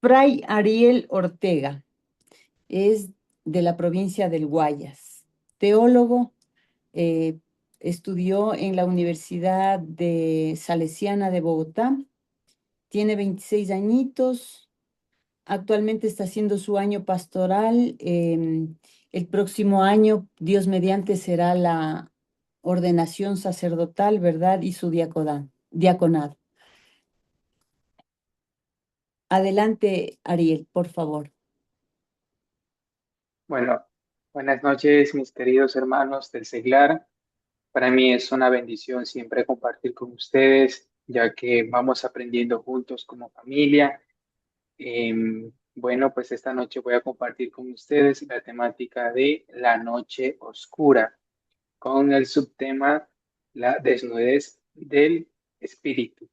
Fray Ariel Ortega es de la provincia del Guayas, teólogo, eh, estudió en la Universidad de Salesiana de Bogotá, tiene 26 añitos, actualmente está haciendo su año pastoral. El próximo año, Dios mediante, será la ordenación sacerdotal, ¿verdad? Y su diaconado. Adelante, Ariel, por favor. Bueno, buenas noches, mis queridos hermanos del seglar. Para mí es una bendición siempre compartir con ustedes, ya que vamos aprendiendo juntos como familia. Bueno, pues esta noche voy a compartir con ustedes la temática de la noche oscura, con el subtema la desnudez del espíritu.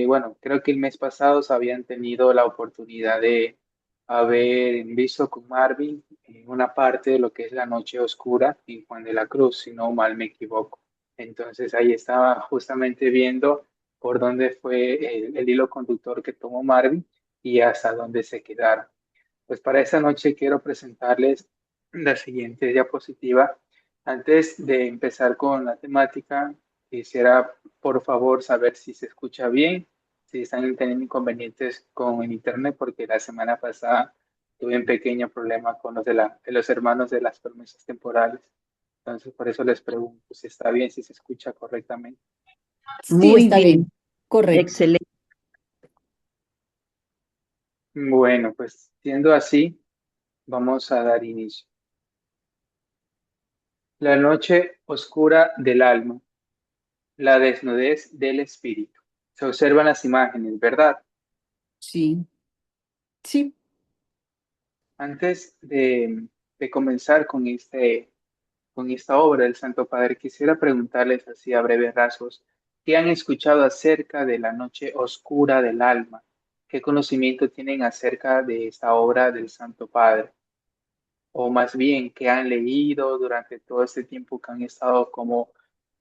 Bueno, creo que el mes pasado se habían tenido la oportunidad de haber visto con Marvin en una parte de lo que es la noche oscura en Juan de la Cruz, si no mal me equivoco. Entonces ahí estaba justamente viendo por dónde fue el hilo conductor que tomó Marvin y hasta dónde se quedaron. Pues para esta noche quiero presentarles la siguiente diapositiva. Antes de empezar con la temática, quisiera por favor saber si se escucha bien, si están teniendo inconvenientes con el internet, porque la semana pasada tuve un pequeño problema con de los hermanos de las promesas temporales. Entonces, por eso les pregunto si está bien, si se escucha correctamente. Sí, Muy está bien, bien, correcto. excelente. Bueno, pues siendo así, vamos a dar inicio. La noche oscura del alma, la desnudez del espíritu. Se observan las imágenes, ¿verdad? Sí, sí. Antes de comenzar con esta obra del Santo Padre, quisiera preguntarles así a breves rasgos, ¿qué han escuchado acerca de la noche oscura del alma? ¿Qué conocimiento tienen acerca de esta obra del Santo Padre? O más bien, ¿qué han leído durante todo este tiempo que han estado como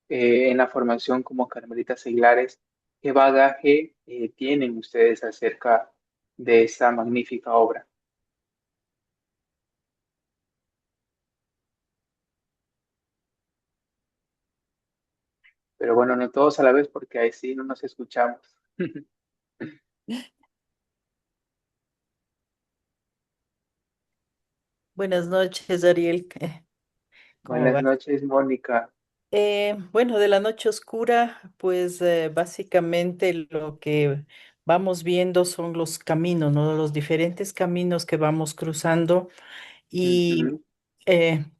en la formación como carmelitas seglares? ¿Qué bagaje tienen ustedes acerca de esta magnífica obra? Pero bueno, no todos a la vez porque ahí sí no nos escuchamos. Buenas noches, Ariel. ¿Cómo Buenas va? noches, Mónica. Bueno, de la noche oscura, pues básicamente lo que vamos viendo son los caminos, ¿no? Los diferentes caminos que vamos cruzando y Ujú.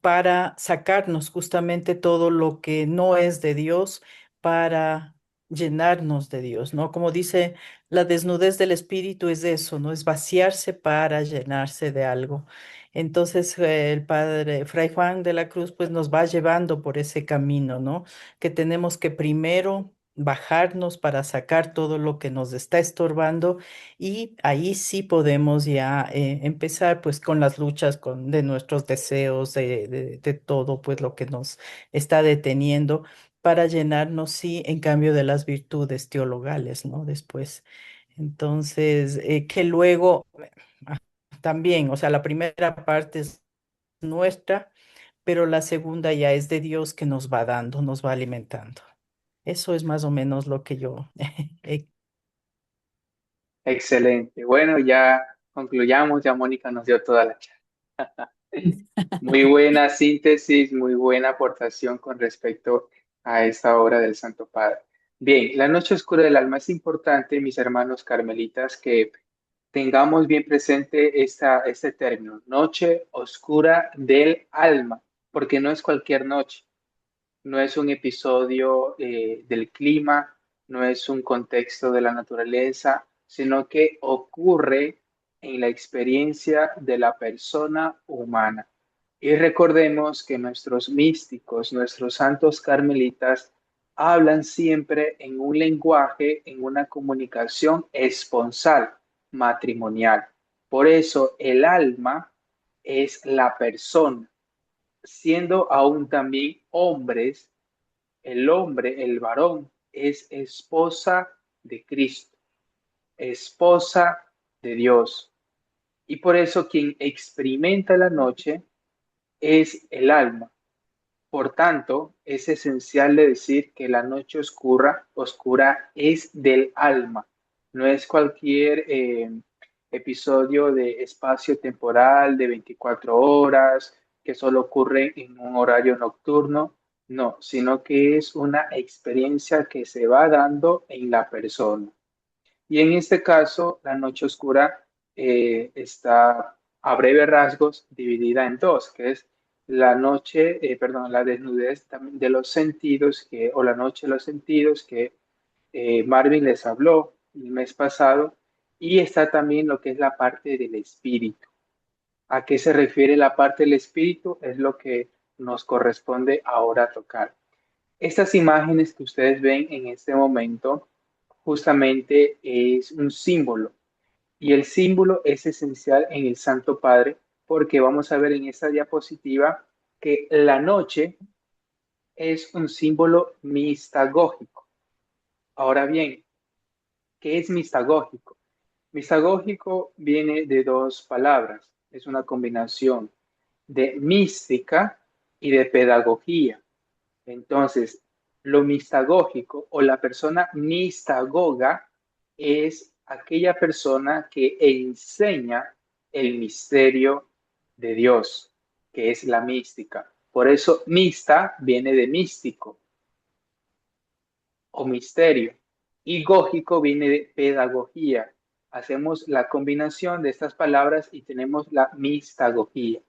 para sacarnos justamente todo lo que no es de Dios, para llenarnos de Dios, ¿no? Como dice, la desnudez del espíritu es eso, ¿no? Es vaciarse para llenarse de algo. Entonces, el padre Fray Juan de la Cruz, pues nos va llevando por ese camino, ¿no? Que tenemos que primero bajarnos para sacar todo lo que nos está estorbando y ahí sí podemos ya empezar pues con las luchas de nuestros deseos, de todo pues lo que nos está deteniendo para llenarnos sí en cambio de las virtudes teologales, ¿no? Después. Entonces, que luego ah, también, o sea, la primera parte es nuestra, pero la segunda ya es de Dios que nos va dando, nos va alimentando. Eso es más o menos lo que yo Excelente. Bueno, ya concluyamos, ya Mónica nos dio toda la charla. Muy buena síntesis, muy buena aportación con respecto a esta obra del Santo Padre. Bien, la noche oscura del alma es importante, mis hermanos carmelitas, que tengamos bien presente este término, noche oscura del alma, porque no es cualquier noche. No es un episodio del clima, no es un contexto de la naturaleza, sino que ocurre en la experiencia de la persona humana. Y recordemos que nuestros místicos, nuestros santos carmelitas, hablan siempre en un lenguaje, en una comunicación esponsal, matrimonial. Por eso el alma es la persona, siendo aún también hombres el hombre, el varón, es esposa de Cristo, esposa de Dios. Y por eso quien experimenta la noche es el alma. Por tanto, es esencial de decir que la noche oscura es del alma, no es cualquier episodio de espacio temporal de 24 horas que solo ocurre en un horario nocturno, no, sino que es una experiencia que se va dando en la persona. Y en este caso, la noche oscura está a breves rasgos dividida en dos, que es la noche, perdón, la desnudez también de los sentidos, o la noche de los sentidos que Marvin les habló el mes pasado, y está también lo que es la parte del espíritu. ¿A qué se refiere la parte del espíritu? Es lo que nos corresponde ahora tocar. Estas imágenes que ustedes ven en este momento justamente es un símbolo y el símbolo es esencial en el Santo Padre porque vamos a ver en esta diapositiva que la noche es un símbolo mistagógico. Ahora bien, ¿qué es mistagógico? Mistagógico viene de dos palabras, es una combinación de mística y de pedagogía. Entonces, lo mistagógico o la persona mistagoga es aquella persona que enseña el misterio de Dios, que es la mística. Por eso, mista viene de místico o misterio y gógico viene de pedagogía. Hacemos la combinación de estas palabras y tenemos la mistagogía.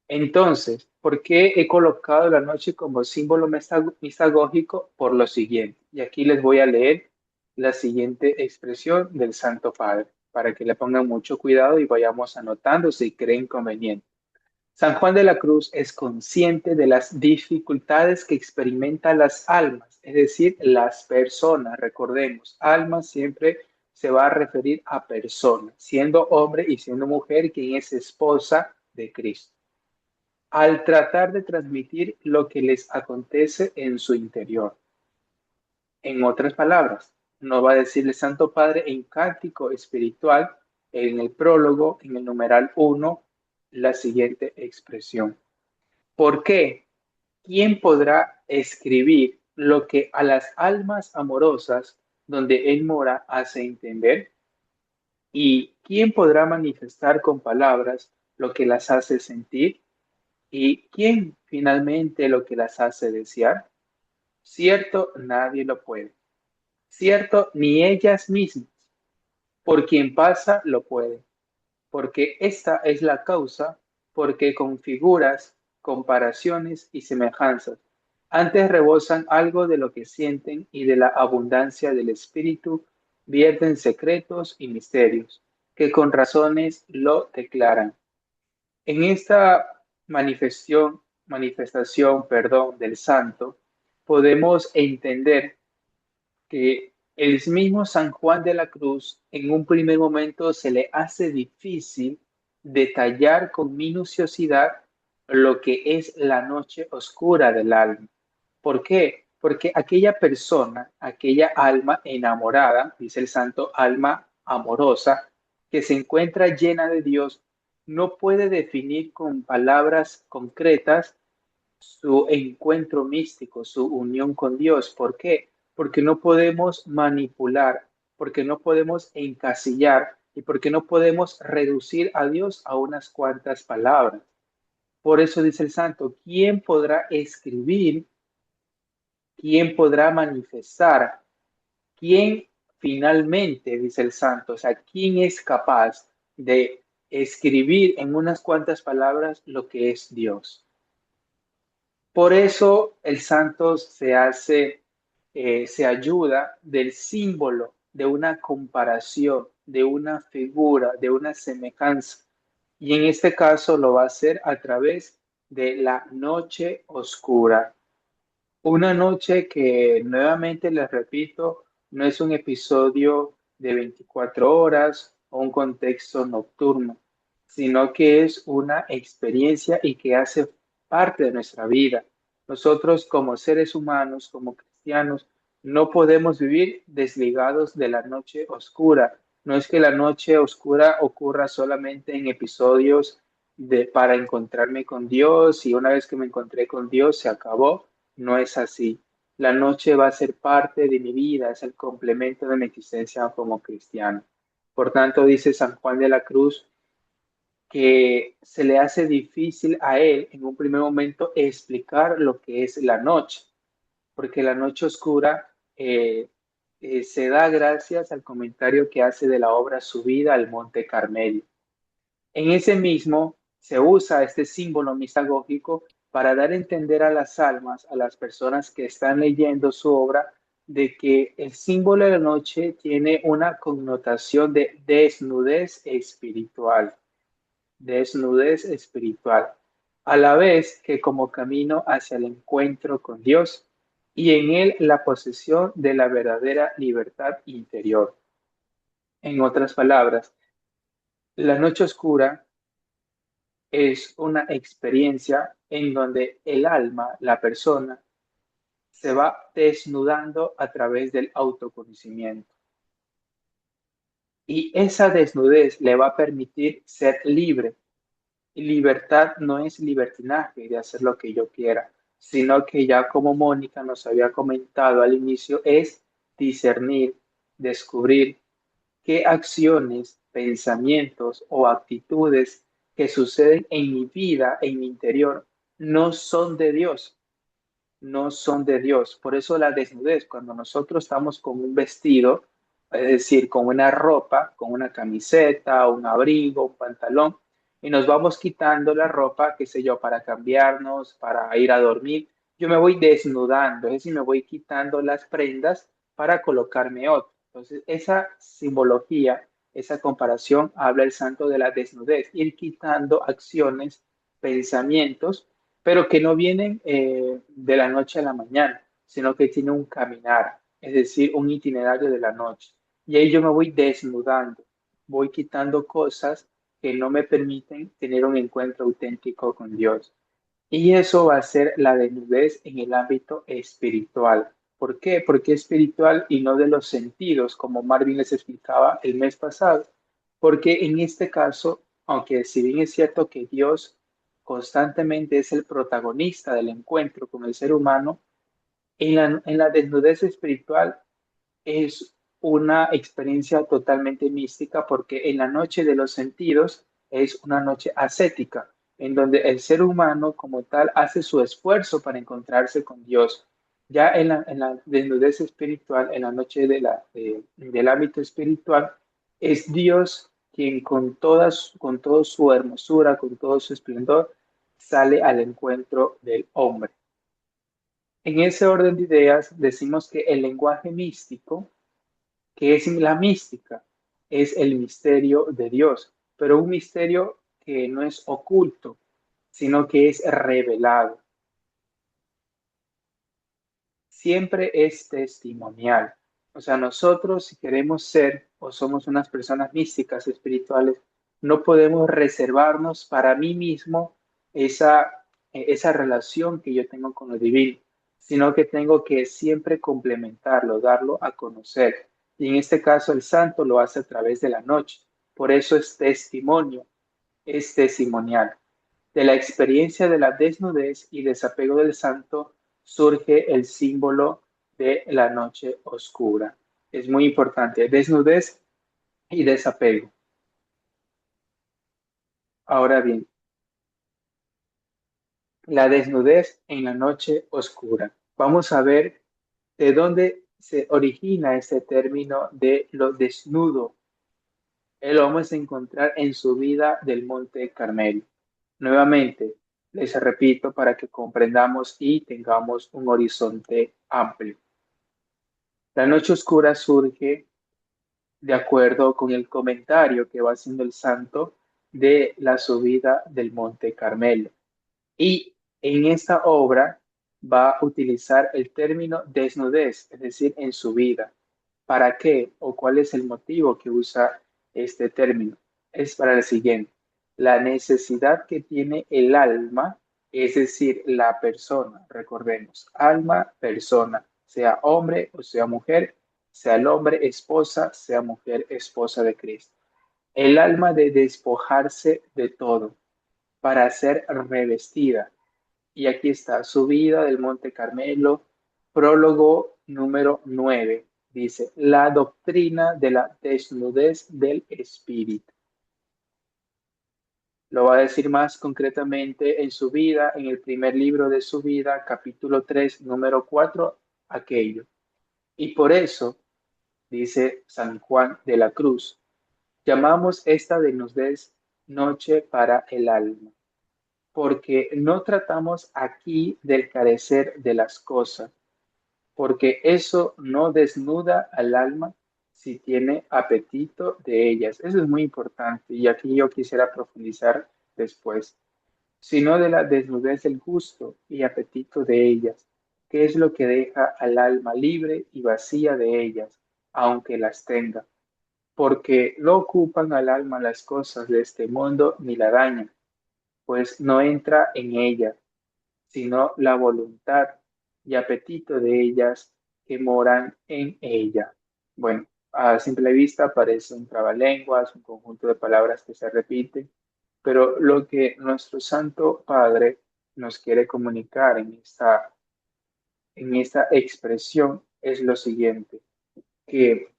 Entonces, ¿por qué he colocado la noche como símbolo mistagógico? Por lo siguiente. Y aquí les voy a leer la siguiente expresión del Santo Padre, para que le pongan mucho cuidado y vayamos anotando si creen conveniente. San Juan de la Cruz es consciente de las dificultades que experimentan las almas, es decir, las personas. Recordemos, alma siempre se va a referir a persona, siendo hombre y siendo mujer, quien es esposa de Cristo al tratar de transmitir lo que les acontece en su interior. En otras palabras, nos va a decir el Santo Padre en Cántico Espiritual, en el prólogo, en el numeral 1, la siguiente expresión. ¿Por qué? ¿Quién podrá escribir lo que a las almas amorosas donde Él mora hace entender? ¿Y quién podrá manifestar con palabras lo que las hace sentir? ¿Y quién finalmente lo que las hace desear? Cierto, nadie lo puede. Cierto, ni ellas mismas. Por quien pasa, lo puede. Porque esta es la causa, porque con figuras, comparaciones y semejanzas, antes rebosan algo de lo que sienten y de la abundancia del espíritu, vierten secretos y misterios, que con razones lo declaran. En esta manifestación, del santo, podemos entender que el mismo San Juan de la Cruz en un primer momento se le hace difícil detallar con minuciosidad lo que es la noche oscura del alma. ¿Por qué? Porque aquella persona, aquella alma enamorada, dice el santo, alma amorosa, que se encuentra llena de Dios, no puede definir con palabras concretas su encuentro místico, su unión con Dios. ¿Por qué? Porque no podemos manipular, porque no podemos encasillar y porque no podemos reducir a Dios a unas cuantas palabras. Por eso dice el santo, ¿quién podrá escribir? ¿Quién podrá manifestar? ¿Quién finalmente, dice el santo, o sea, quién es capaz de escribir en unas cuantas palabras lo que es Dios? Por eso el santo se ayuda del símbolo, de una comparación, de una figura, de una semejanza. Y en este caso lo va a hacer a través de la noche oscura. Una noche que nuevamente les repito, no es un episodio de 24 horas o un contexto nocturno, sino que es una experiencia y que hace parte de nuestra vida. Nosotros como seres humanos, como cristianos, no podemos vivir desligados de la noche oscura. No es que la noche oscura ocurra solamente en episodios para encontrarme con Dios y una vez que me encontré con Dios se acabó. No es así. La noche va a ser parte de mi vida, es el complemento de mi existencia como cristiano. Por tanto, dice San Juan de la Cruz que se le hace difícil a él en un primer momento explicar lo que es la noche, porque la noche oscura se da gracias al comentario que hace de la obra Subida al Monte Carmelo. En ese mismo se usa este símbolo mitagógico para dar a entender a las almas, a las personas que están leyendo su obra, de que el símbolo de la noche tiene una connotación de desnudez espiritual, a la vez que como camino hacia el encuentro con Dios y en él la posesión de la verdadera libertad interior. En otras palabras, la noche oscura es una experiencia en donde el alma, la persona, se va desnudando a través del autoconocimiento. Y esa desnudez le va a permitir ser libre. Y libertad no es libertinaje de hacer lo que yo quiera, sino que ya como Mónica nos había comentado al inicio, es discernir, descubrir qué acciones, pensamientos o actitudes que suceden en mi vida, en mi interior, no son de Dios, no son de Dios. Por eso la desnudez, cuando nosotros estamos con un vestido, es decir, con una ropa, con una camiseta, un abrigo, un pantalón, y nos vamos quitando la ropa, qué sé yo, para cambiarnos, para ir a dormir, yo me voy desnudando, es decir, me voy quitando las prendas para colocarme otro. Entonces, esa simbología, esa comparación habla el santo de la desnudez, ir quitando acciones, pensamientos pero que no vienen de la noche a la mañana, sino que tiene un caminar, es decir, un itinerario de la noche. Y ahí yo me voy desnudando, voy quitando cosas que no me permiten tener un encuentro auténtico con Dios. Y eso va a ser la desnudez en el ámbito espiritual. ¿Por qué? Porque espiritual y no de los sentidos, como Marvin les explicaba el mes pasado. Porque en este caso, aunque si bien es cierto que Dios constantemente es el protagonista del encuentro con el ser humano, en la desnudez espiritual es una experiencia totalmente mística porque en la noche de los sentidos es una noche ascética, en donde el ser humano como tal hace su esfuerzo para encontrarse con Dios. Ya en la desnudez espiritual, en la noche del ámbito espiritual, es Dios quien con toda su hermosura, con todo su esplendor, sale al encuentro del hombre. En ese orden de ideas, decimos que el lenguaje místico que es la mística, es el misterio de Dios, pero un misterio que no es oculto, sino que es revelado. Siempre es testimonial. O sea, nosotros si queremos ser o somos unas personas místicas, espirituales, no podemos reservarnos para mí mismo esa relación que yo tengo con lo divino, sino que tengo que siempre complementarlo, darlo a conocer. Y en este caso el santo lo hace a través de la noche. Por eso es testimonio, es testimonial. De la experiencia de la desnudez y desapego del santo surge el símbolo de la noche oscura. Es muy importante, desnudez y desapego. Ahora bien, la desnudez en la noche oscura. Vamos a ver de dónde se origina este término de lo desnudo. Lo vamos a encontrar en su vida del Monte Carmelo. Nuevamente, les repito para que comprendamos y tengamos un horizonte amplio. La noche oscura surge de acuerdo con el comentario que va haciendo el santo de la subida del Monte Carmelo. Y en esta obra va a utilizar el término desnudez, es decir, en su vida. ¿Para qué o cuál es el motivo que usa este término? Es para el siguiente. La necesidad que tiene el alma es decir, la persona, recordemos, alma, persona, sea hombre o sea mujer, sea el hombre esposa, sea mujer esposa de Cristo. El alma de despojarse de todo para ser revestida. Y aquí está, subida del Monte Carmelo, prólogo número 9. Dice, la doctrina de la desnudez del espíritu. Lo va a decir más concretamente en su vida, en el primer libro de su vida, capítulo 3, número 4, aquello. Y por eso, dice San Juan de la Cruz, llamamos esta desnudez noche para el alma, porque no tratamos aquí del carecer de las cosas, porque eso no desnuda al alma si tiene apetito de ellas. Eso es muy importante y aquí yo quisiera profundizar después, sino de la desnudez del gusto y apetito de ellas, que es lo que deja al alma libre y vacía de ellas, aunque las tenga, porque no ocupan al alma las cosas de este mundo ni la dañan, pues no entra en ella, sino la voluntad y apetito de ellas que moran en ella. Bueno, a simple vista parece un trabalenguas, un conjunto de palabras que se repiten, pero lo que nuestro Santo Padre nos quiere comunicar en esta expresión es lo siguiente, que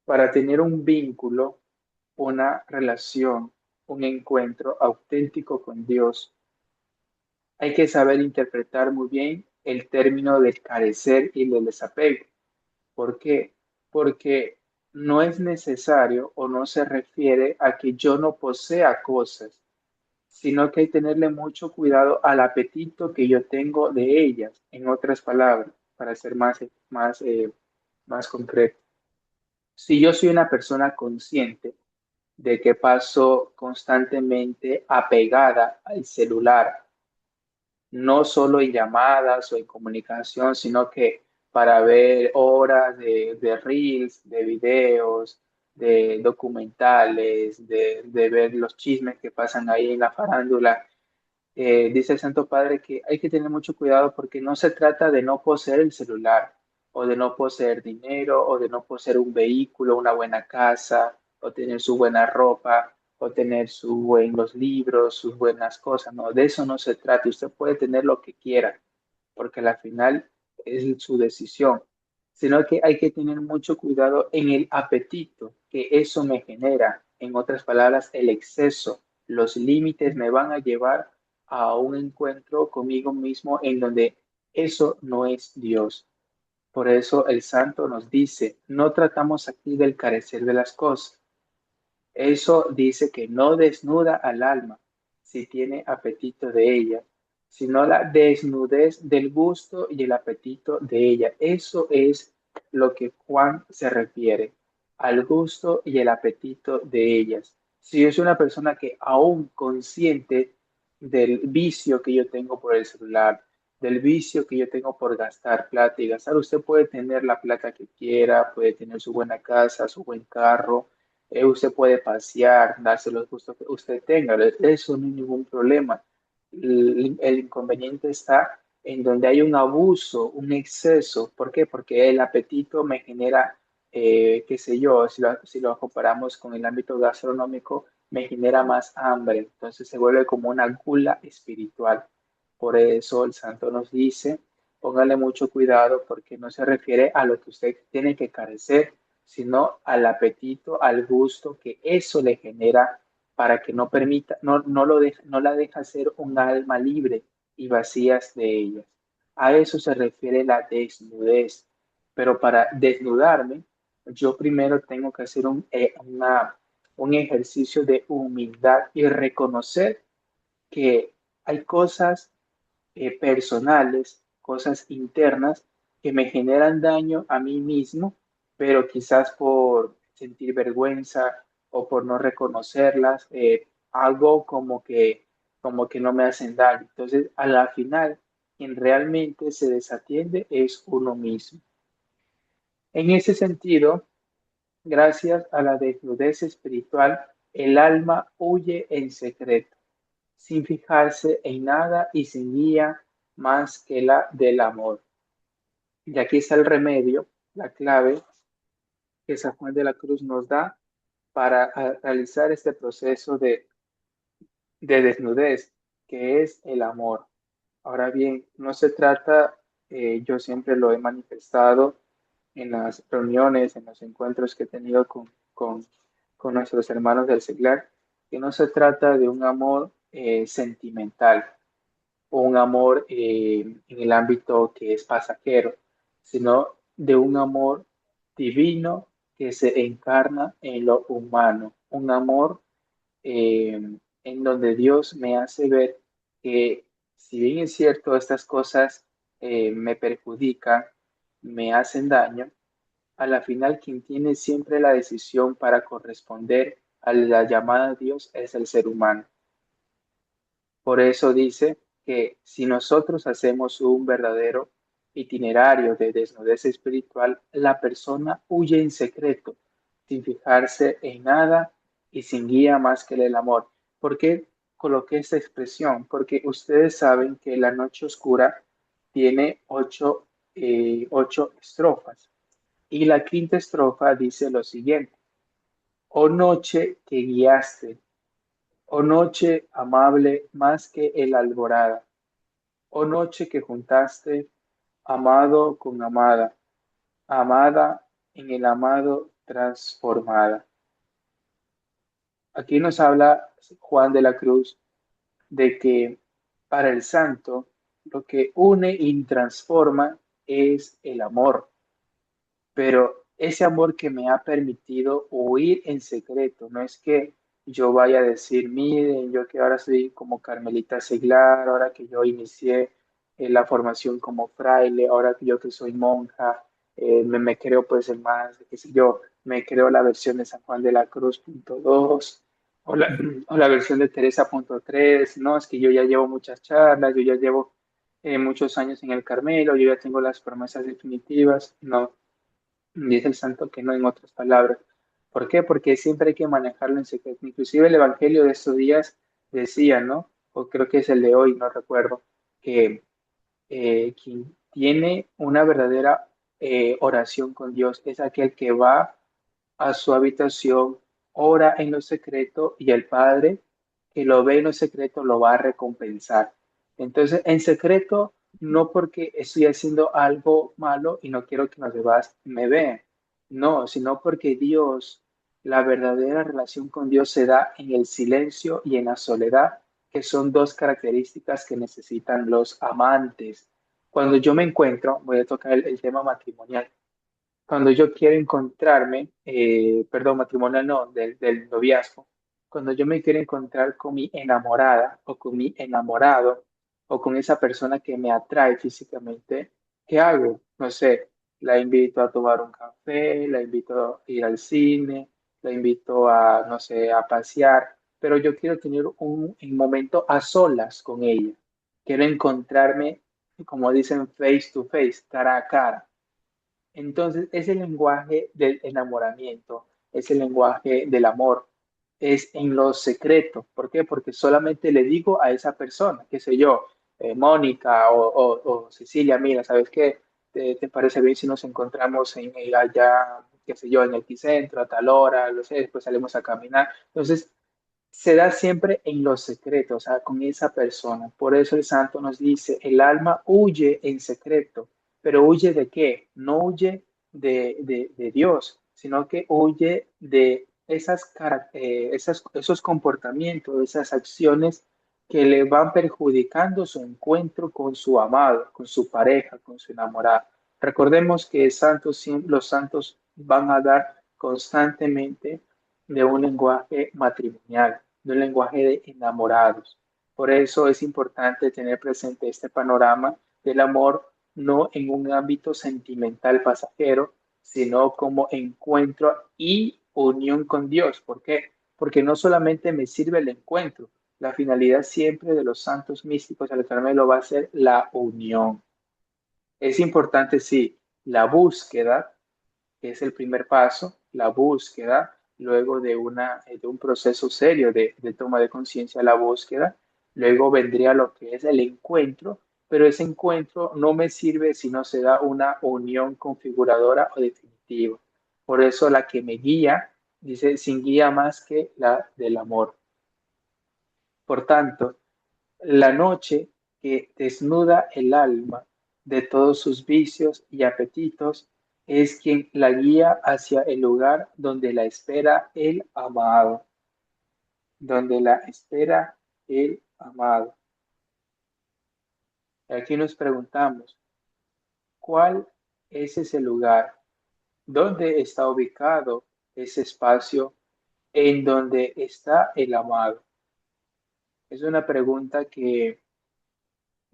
para tener un vínculo, una relación, un encuentro auténtico con Dios, hay que saber interpretar muy bien el término del carecer y del desapego. ¿Por qué? Porque no es necesario o no se refiere a que yo no posea cosas, sino que hay que tenerle mucho cuidado al apetito que yo tengo de ellas, en otras palabras, para ser más concreto. Si yo soy una persona consciente de que paso constantemente apegada al celular, no solo en llamadas o en comunicación, sino que para ver horas de reels, de videos, de documentales, de ver los chismes que pasan ahí en la farándula. Dice el Santo Padre que hay que tener mucho cuidado porque no se trata de no poseer el celular o de no poseer dinero o de no poseer un vehículo, una buena casa o tener su buena ropa o tener sus buenos libros, sus buenas cosas. No, de eso no se trata. Usted puede tener lo que quiera porque al final es su decisión, sino que hay que tener mucho cuidado en el apetito que eso me genera. En otras palabras, el exceso, los límites me van a llevar a un encuentro conmigo mismo en donde eso no es Dios. Por eso el santo nos dice, no tratamos aquí del carecer de las cosas. Eso dice que no desnuda al alma si tiene apetito de ella, sino la desnudez del gusto y el apetito de ella. Eso es lo que Juan se refiere, al gusto y el apetito de ellas. Si yo soy una persona que aún consciente del vicio que yo tengo por el celular, del vicio que yo tengo por gastar plata y gastar, usted puede tener la plata que quiera, puede tener su buena casa, su buen carro, usted puede pasear, darse los gustos que usted tenga, eso no hay ningún problema. El inconveniente está en donde hay un abuso, un exceso. ¿Por qué? Porque el apetito me genera, qué sé yo, si lo comparamos con el ámbito gastronómico, me genera más hambre. Entonces se vuelve como una gula espiritual. Por eso el santo nos dice, póngale mucho cuidado porque no se refiere a lo que usted tiene que carecer, sino al apetito, al gusto que eso le genera para que no permita, no la deja ser un alma libre y vacías de ellas. A eso se refiere la desnudez. Pero para desnudarme, yo primero tengo que hacer un ejercicio de humildad y reconocer que hay cosas personales, cosas internas que me generan daño a mí mismo, pero quizás por sentir vergüenza o por no reconocerlas, algo como que no me hacen daño. Entonces, a la final, quien realmente se desatiende es uno mismo. En ese sentido, gracias a la desnudez espiritual, el alma huye en secreto sin fijarse en nada y sin guía más que la del amor. Y aquí está el remedio, la clave que San Juan de la Cruz nos da para realizar este proceso de desnudez, que es el amor. Ahora bien, no se trata, yo siempre lo he manifestado en las reuniones, en los encuentros que he tenido con nuestros hermanos del seglar, que no se trata de un amor sentimental o un amor en el ámbito que es pasajero, sino de un amor divino que se encarna en lo humano, un amor eh, en donde Dios me hace ver que si bien es cierto, estas cosas me perjudican, me hacen daño, a la final quien tiene siempre la decisión para corresponder a la llamada de Dios es el ser humano. Por eso dice que si nosotros hacemos un verdadero itinerario de desnudez espiritual, la persona huye en secreto, sin fijarse en nada y sin guía más que el amor. ¿Por qué coloqué esta expresión? Porque ustedes saben que la noche oscura tiene ocho estrofas y la quinta estrofa dice lo siguiente: Oh noche que guiaste, oh noche amable más que el alborada, oh noche que juntaste amado con amada, amada en el amado transformada. Aquí nos habla Juan de la Cruz de que para el santo lo que une y transforma es el amor, pero ese amor que me ha permitido huir en secreto, no es que yo vaya a decir, miren, yo que ahora soy como Carmelita Seglar, ahora que yo inicié la formación como fraile, ahora que yo que soy monja, me creo pues el más, qué sé yo, me creo la versión de San Juan de la Cruz .2 o la versión de Teresa .3, no, es que yo ya llevo muchas charlas, yo ya llevo muchos años en el Carmelo, yo ya tengo las promesas definitivas, no. Dice el santo que no, en otras palabras. ¿Por qué? Porque siempre hay que manejarlo en secreto. Inclusive el evangelio de estos días decía, ¿no? O creo que es el de hoy, no recuerdo, que quien tiene una verdadera oración con Dios es aquel que va a su habitación, ora en lo secreto y el Padre que lo ve en lo secreto lo va a recompensar. Entonces, en secreto, no porque estoy haciendo algo malo y no quiero que los demás me vean, no, sino porque Dios, la verdadera relación con Dios se da en el silencio y en la soledad, que son dos características que necesitan los amantes. Cuando yo me encuentro, voy a tocar el tema matrimonial. Cuando yo quiero encontrarme, perdón, matrimonial no, del noviazgo, cuando yo me quiero encontrar con mi enamorada o con mi enamorado o con esa persona que me atrae físicamente, ¿qué hago? No sé, la invito a tomar un café, la invito a ir al cine, la invito a, no sé, a pasear, pero yo quiero tener un momento a solas con ella. Quiero encontrarme, como dicen, face to face, cara a cara. Entonces, ese lenguaje del enamoramiento, ese lenguaje del amor, es en lo secreto. ¿Por qué? Porque solamente le digo a esa persona, qué sé yo, Mónica o Cecilia, mira, ¿sabes qué? ¿Te parece bien si nos encontramos allá, qué sé yo, en el Epicentro, a tal hora, lo sé, después salimos a caminar? Entonces, se da siempre en lo secreto, o sea, con esa persona. Por eso el santo nos dice, el alma huye en secreto, pero ¿huye de qué? No huye de Dios, sino que huye de esos comportamientos, esas acciones que le van perjudicando su encuentro con su amado, con su pareja, con su enamorada. Recordemos que los santos van a dar constantemente de un lenguaje matrimonial, de un lenguaje de enamorados. Por eso es importante tener presente este panorama del amor no en un ámbito sentimental pasajero, sino como encuentro y unión con Dios. ¿Por qué? Porque no solamente me sirve el encuentro, la finalidad siempre de los santos místicos al Carmelo va a ser la unión. Es importante, sí, la búsqueda, que es el primer paso, la búsqueda, luego de un proceso serio de toma de conciencia, la búsqueda, Luego vendría lo que es el encuentro, pero ese encuentro no me sirve si no se da una unión configuradora o definitiva. Por eso la que me guía, dice, sin guía más que la del amor. Por tanto, la noche que desnuda el alma de todos sus vicios y apetitos es quien la guía hacia el lugar donde la espera el amado, donde la espera el amado. Aquí nos preguntamos, ¿cuál es ese lugar? ¿Dónde está ubicado ese espacio en donde está el amado? Es una pregunta que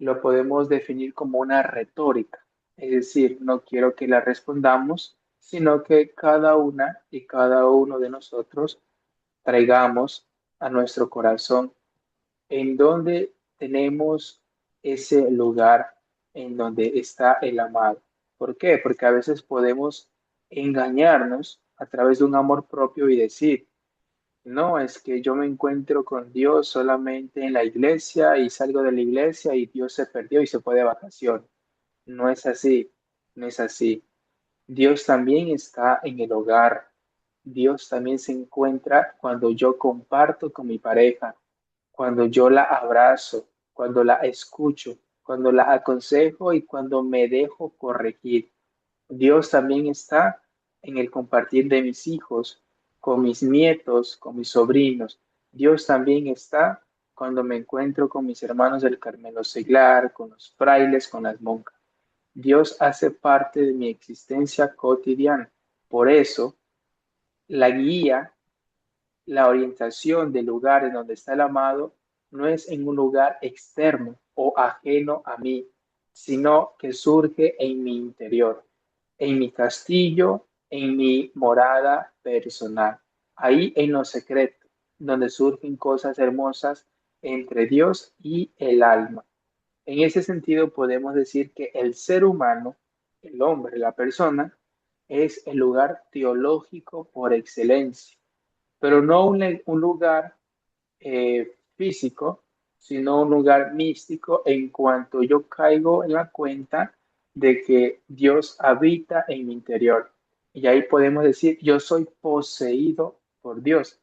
lo podemos definir como una retórica, es decir, no quiero que la respondamos, sino que cada una y cada uno de nosotros traigamos a nuestro corazón en donde tenemos ese lugar en donde está el amado. ¿Por qué? Porque a veces podemos engañarnos a través de un amor propio y decir, no, es que yo me encuentro con Dios solamente en la iglesia y salgo de la iglesia y Dios se perdió y se fue de vacaciones. No es así, no es así. Dios también está en el hogar. Dios también se encuentra cuando yo comparto con mi pareja, cuando yo la abrazo, cuando la escucho, cuando la aconsejo y cuando me dejo corregir. Dios también está en el compartir de mis hijos, con mis nietos, con mis sobrinos. Dios también está cuando me encuentro con mis hermanos del Carmelo Seglar, con los frailes, con las monjas. Dios hace parte de mi existencia cotidiana. Por eso, la guía, la orientación del lugar en donde está el amado no es en un lugar externo o ajeno a mí, sino que surge en mi interior, en mi castillo, en mi morada personal, ahí en lo secreto, donde surgen cosas hermosas entre Dios y el alma. En ese sentido, podemos decir que el ser humano, el hombre, la persona, es el lugar teológico por excelencia, pero no un lugar físico, sino un lugar místico en cuanto yo caigo en la cuenta de que Dios habita en mi interior. Y ahí podemos decir, yo soy poseído por Dios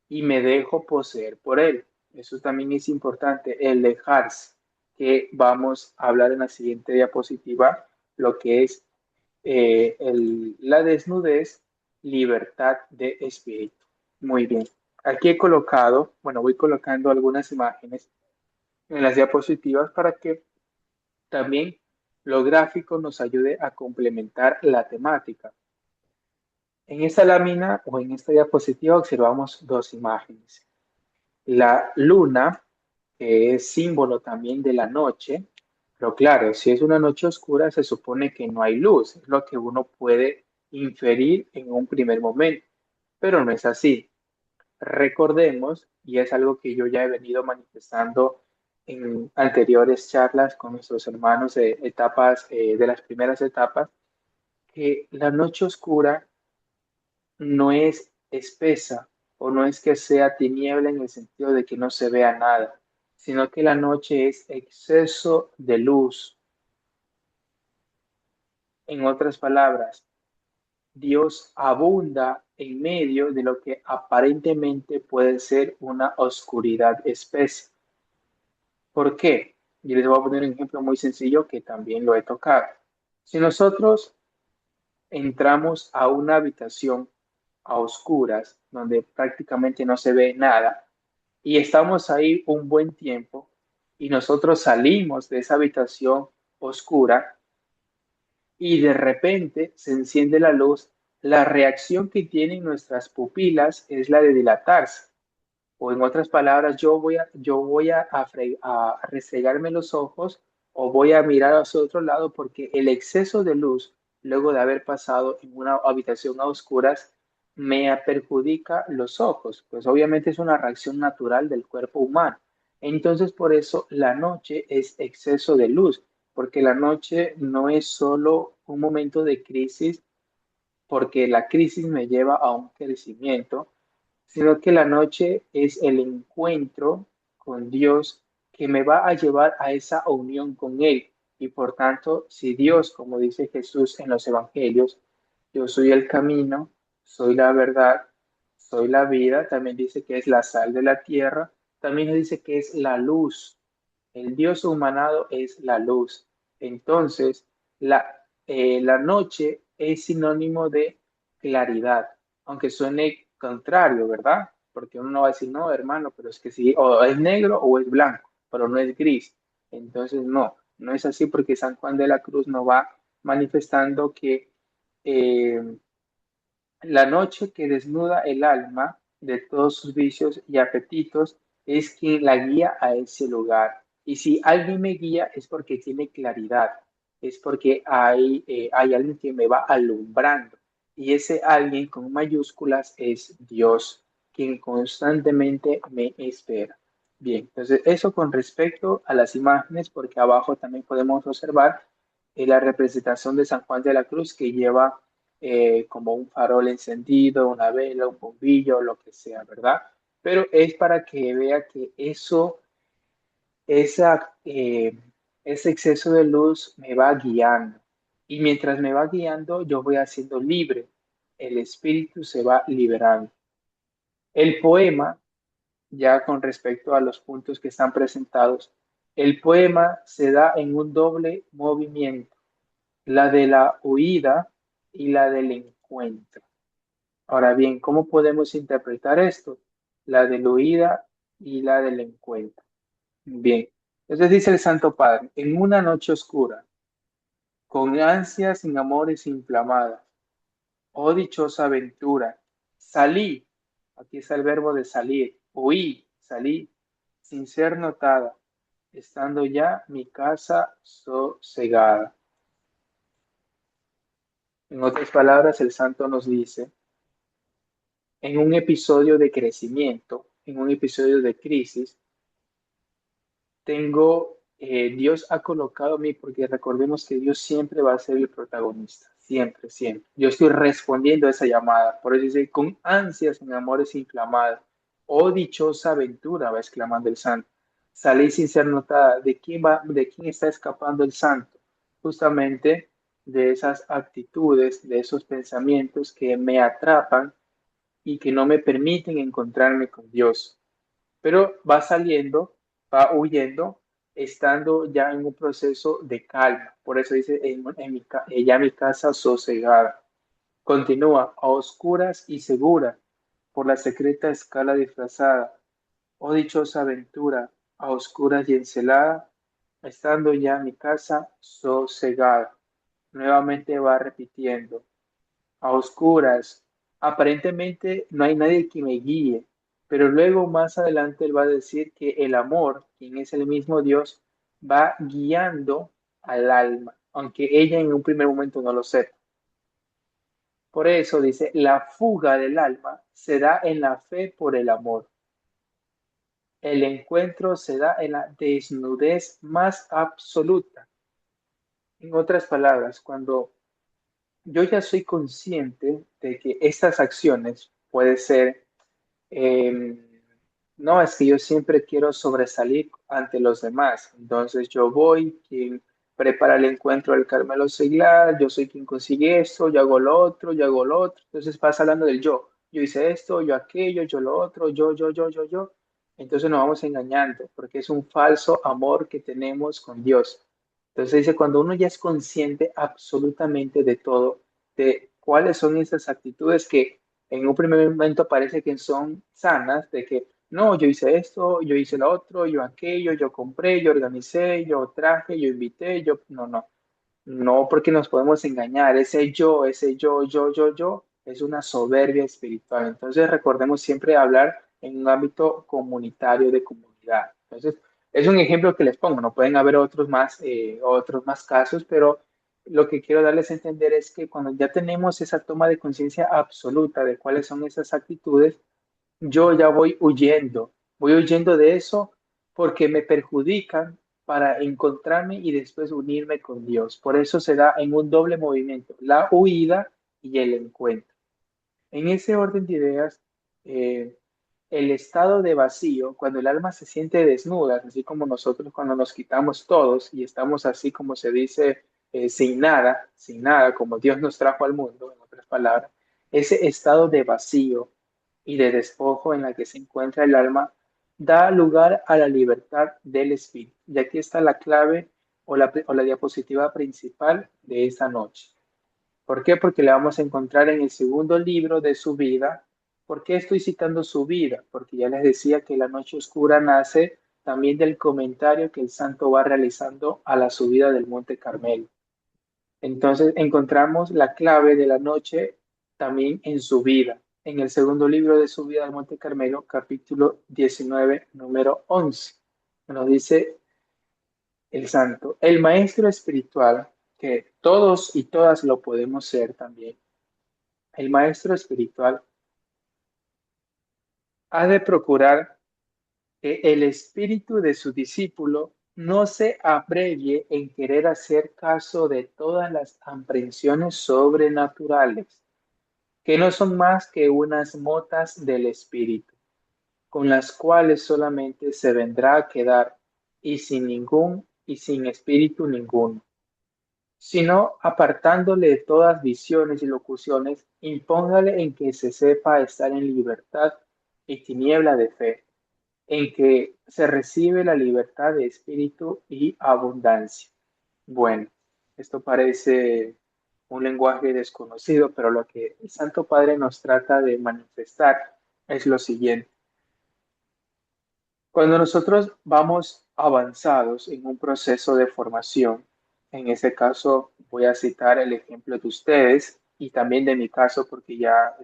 y me dejo poseer por Él. Eso también es importante, el dejarse, que vamos a hablar en la siguiente diapositiva, lo que es la desnudez, libertad de espíritu. Muy bien. Aquí he colocado, bueno, voy colocando algunas imágenes en las diapositivas para que también lo gráfico nos ayude a complementar la temática. En esta lámina o en esta diapositiva observamos dos imágenes. La luna, que es símbolo también de la noche, pero claro, si es una noche oscura, se supone que no hay luz, es lo que uno puede inferir en un primer momento, pero no es así. Recordemos, y es algo que yo ya he venido manifestando en anteriores charlas con nuestros hermanos de etapas, de las primeras etapas, que la noche oscura no es espesa o no es que sea tiniebla en el sentido de que no se vea nada, sino que la noche es exceso de luz. En otras palabras, Dios abunda en medio de lo que aparentemente puede ser una oscuridad espesa. ¿Por qué? Y les voy a poner un ejemplo muy sencillo que también lo he tocado. Si nosotros entramos a una habitación a oscuras, donde prácticamente no se ve nada, y estamos ahí un buen tiempo, y nosotros salimos de esa habitación oscura, y de repente se enciende la luz, la reacción que tienen nuestras pupilas es la de dilatarse. O en otras palabras, a restregarme los ojos o voy a mirar hacia otro lado porque el exceso de luz, luego de haber pasado en una habitación a oscuras, me perjudica los ojos. Pues obviamente es una reacción natural del cuerpo humano. Entonces, por eso la noche es exceso de luz, porque la noche no es solo un momento de crisis, porque la crisis me lleva a un crecimiento, sino que la noche es el encuentro con Dios que me va a llevar a esa unión con Él. Y por tanto, si Dios, como dice Jesús en los evangelios, yo soy el camino, soy la verdad, soy la vida, también dice que es la sal de la tierra, también dice que es la luz. El Dios humanado es la luz. Entonces, la noche es sinónimo de claridad, aunque suene contrario, ¿verdad? Porque uno no va a decir, no, hermano, pero es que sí, o es negro o es blanco, pero no es gris. Entonces, no, no es así porque San Juan de la Cruz nos va manifestando que eh, la noche que desnuda el alma de todos sus vicios y apetitos es quien la guía a ese lugar. Y si alguien me guía es porque tiene claridad, es porque hay alguien que me va alumbrando. Y ese alguien con mayúsculas es Dios, quien constantemente me espera. Bien, entonces eso con respecto a las imágenes, porque abajo también podemos observar la representación de San Juan de la Cruz que lleva como un farol encendido, una vela, un bombillo, lo que sea, ¿verdad? Pero es para que vea que esa, ese exceso de luz me va guiando. Y mientras me va guiando, yo voy haciendo libre. El espíritu se va liberando. El poema, ya con respecto a los puntos que están presentados, el poema se da en un doble movimiento, la de la huida y la del encuentro. Ahora bien, ¿cómo podemos interpretar esto? La de la huida y la del encuentro. Bien, entonces dice el Santo Padre, en una noche oscura, con ansias sin amores inflamadas, oh dichosa aventura, salí, aquí está el verbo de salir, huí, salí, sin ser notada, estando ya mi casa sosegada. En otras palabras, el santo nos dice, en un episodio de crecimiento, en un episodio de crisis, Dios ha colocado a mí, porque recordemos que Dios siempre va a ser el protagonista, siempre, siempre. Yo estoy respondiendo a esa llamada, por eso dice, con ansias en amores inflamadas, oh dichosa aventura, va exclamando el santo. Salí sin ser notada. ¿De quién está escapando el santo? Justamente de esas actitudes, de esos pensamientos que me atrapan y que no me permiten encontrarme con Dios. Pero va saliendo, va huyendo, estando ya en un proceso de calma. Por eso dice, ya mi casa sosegada. Continúa, a oscuras y segura, por la secreta escala disfrazada. Oh dichosa aventura, a oscuras y encelada, estando ya mi casa sosegada. Nuevamente va repitiendo, a oscuras. Aparentemente no hay nadie que me guíe, pero luego más adelante él va a decir que el amor, quien es el mismo Dios, va guiando al alma, aunque ella en un primer momento no lo sepa. Por eso dice, la fuga del alma se da en la fe por el amor. El encuentro se da en la desnudez más absoluta. En otras palabras, cuando yo ya soy consciente de que estas acciones puede ser, eh, no, es que yo siempre quiero sobresalir ante los demás. Entonces yo voy, quien prepara el encuentro del Carmelo Seglar, yo soy quien consigue esto, yo hago lo otro, yo hago lo otro. Entonces pasa hablando del yo. Yo hice esto, yo aquello, yo lo otro, yo. Entonces nos vamos engañando porque es un falso amor que tenemos con Dios. Entonces dice, cuando uno ya es consciente absolutamente de todo, de cuáles son esas actitudes que en un primer momento parece que son sanas, de que no, yo hice esto, yo hice lo otro, yo aquello, yo compré, yo organicé, yo traje, yo invité, no, porque nos podemos engañar, ese yo, es una soberbia espiritual. Entonces recordemos siempre hablar en un ámbito comunitario de comunidad. Entonces, es un ejemplo que les pongo, no pueden haber otros más casos, pero lo que quiero darles a entender es que cuando ya tenemos esa toma de conciencia absoluta de cuáles son esas actitudes, yo ya voy huyendo de eso porque me perjudican para encontrarme y después unirme con Dios. Por eso se da en un doble movimiento, la huida y el encuentro. En ese orden de ideas, eh, el estado de vacío, cuando el alma se siente desnuda, así como nosotros cuando nos quitamos todos y estamos así como se dice, sin nada, como Dios nos trajo al mundo, en otras palabras, ese estado de vacío y de despojo en la que se encuentra el alma da lugar a la libertad del espíritu. Y aquí está la clave o la diapositiva principal de esta noche. ¿Por qué? Porque la vamos a encontrar en el segundo libro de su vida. ¿Por qué estoy citando su vida? Porque ya les decía que la noche oscura nace también del comentario que el santo va realizando a la subida del Monte Carmelo. Entonces encontramos la clave de la noche también en su vida, en el segundo libro de su vida del Monte Carmelo, capítulo 19, número 11. Nos dice el santo, el maestro espiritual, que todos y todas lo podemos ser también, el maestro espiritual ha de procurar que el espíritu de su discípulo no se abrevie en querer hacer caso de todas las aprehensiones sobrenaturales, que no son más que unas motas del espíritu, con las cuales solamente se vendrá a quedar y sin espíritu ninguno, sino apartándole de todas visiones y locuciones, impóngale en que se sepa estar en libertad y tiniebla de fe, en que se recibe la libertad de espíritu y abundancia. Bueno, esto parece un lenguaje desconocido, pero lo que el Santo Padre nos trata de manifestar es lo siguiente. Cuando nosotros vamos avanzados en un proceso de formación, en ese caso voy a citar el ejemplo de ustedes y también de mi caso, porque ya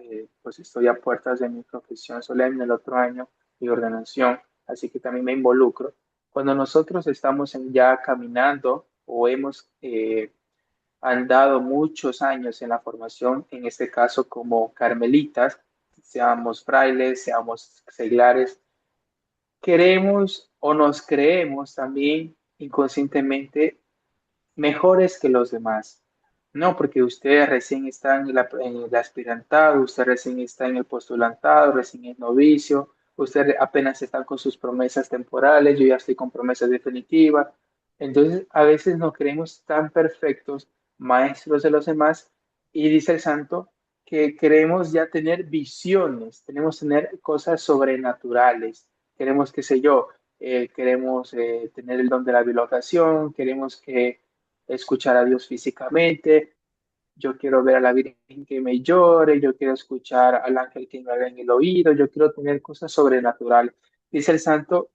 pues estoy a puertas de mi profesión solemne el otro año y ordenación, así que también me involucro. Cuando nosotros estamos ya caminando o hemos andado muchos años en la formación, en este caso como carmelitas, seamos frailes, seamos seglares, queremos o nos creemos también inconscientemente mejores que los demás. No, porque usted recién está en el aspirantado, usted recién está en el postulantado, recién es novicio, usted apenas está con sus promesas temporales, yo ya estoy con promesas definitivas. Entonces, a veces nos creemos tan perfectos, maestros de los demás, y dice el santo que queremos ya tener visiones, tenemos que tener cosas sobrenaturales, queremos, qué sé yo, queremos tener el don de la bilocación, queremos que escuchar a Dios físicamente, yo quiero ver a la Virgen que me llore, yo quiero escuchar al ángel que me haga en el oído, yo quiero tener cosas sobrenaturales. Dice el santo,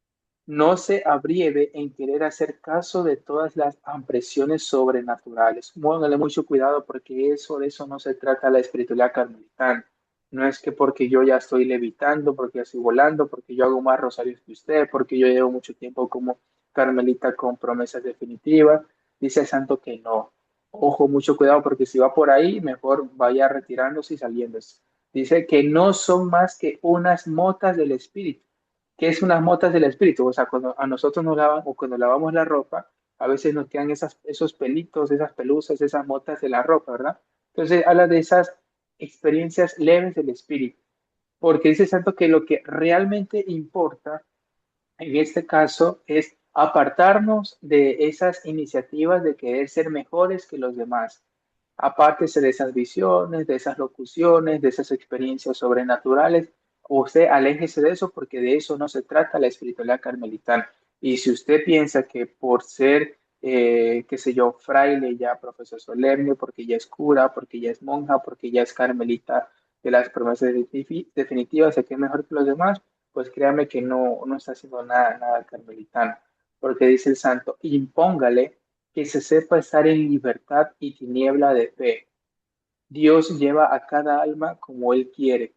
no se abrieve en querer hacer caso de todas las impresiones sobrenaturales. Póngale mucho cuidado porque de eso no se trata la espiritualidad carmelitana. No es que porque yo ya estoy levitando, porque ya estoy volando, porque yo hago más rosarios que usted, porque yo llevo mucho tiempo como carmelita con promesas definitivas. Dice el santo que no. Ojo, mucho cuidado porque si va por ahí, mejor vaya retirándose y saliéndose. Dice que no son más que unas motas del espíritu. ¿Qué es unas motas del espíritu? O sea, cuando a nosotros nos lavan o cuando lavamos la ropa, a veces nos quedan esos pelitos, esas pelusas, esas motas de la ropa, ¿verdad? Entonces habla de esas experiencias leves del espíritu, porque dice el santo que lo que realmente importa en este caso es apartarnos de esas iniciativas de querer ser mejores que los demás. Apártese de esas visiones, de esas locuciones, de esas experiencias sobrenaturales. Usted aléjese de eso porque de eso no se trata la espiritualidad carmelitana. Y si usted piensa que por ser, qué sé yo, fraile, ya profesor solemne, porque ya es cura, porque ya es monja, porque ya es carmelita de las promesas definitivas, de que es mejor que los demás, pues créame que no está haciendo nada carmelitano. Porque dice el santo, impóngale que se sepa estar en libertad y tiniebla de fe. Dios lleva a cada alma como Él quiere,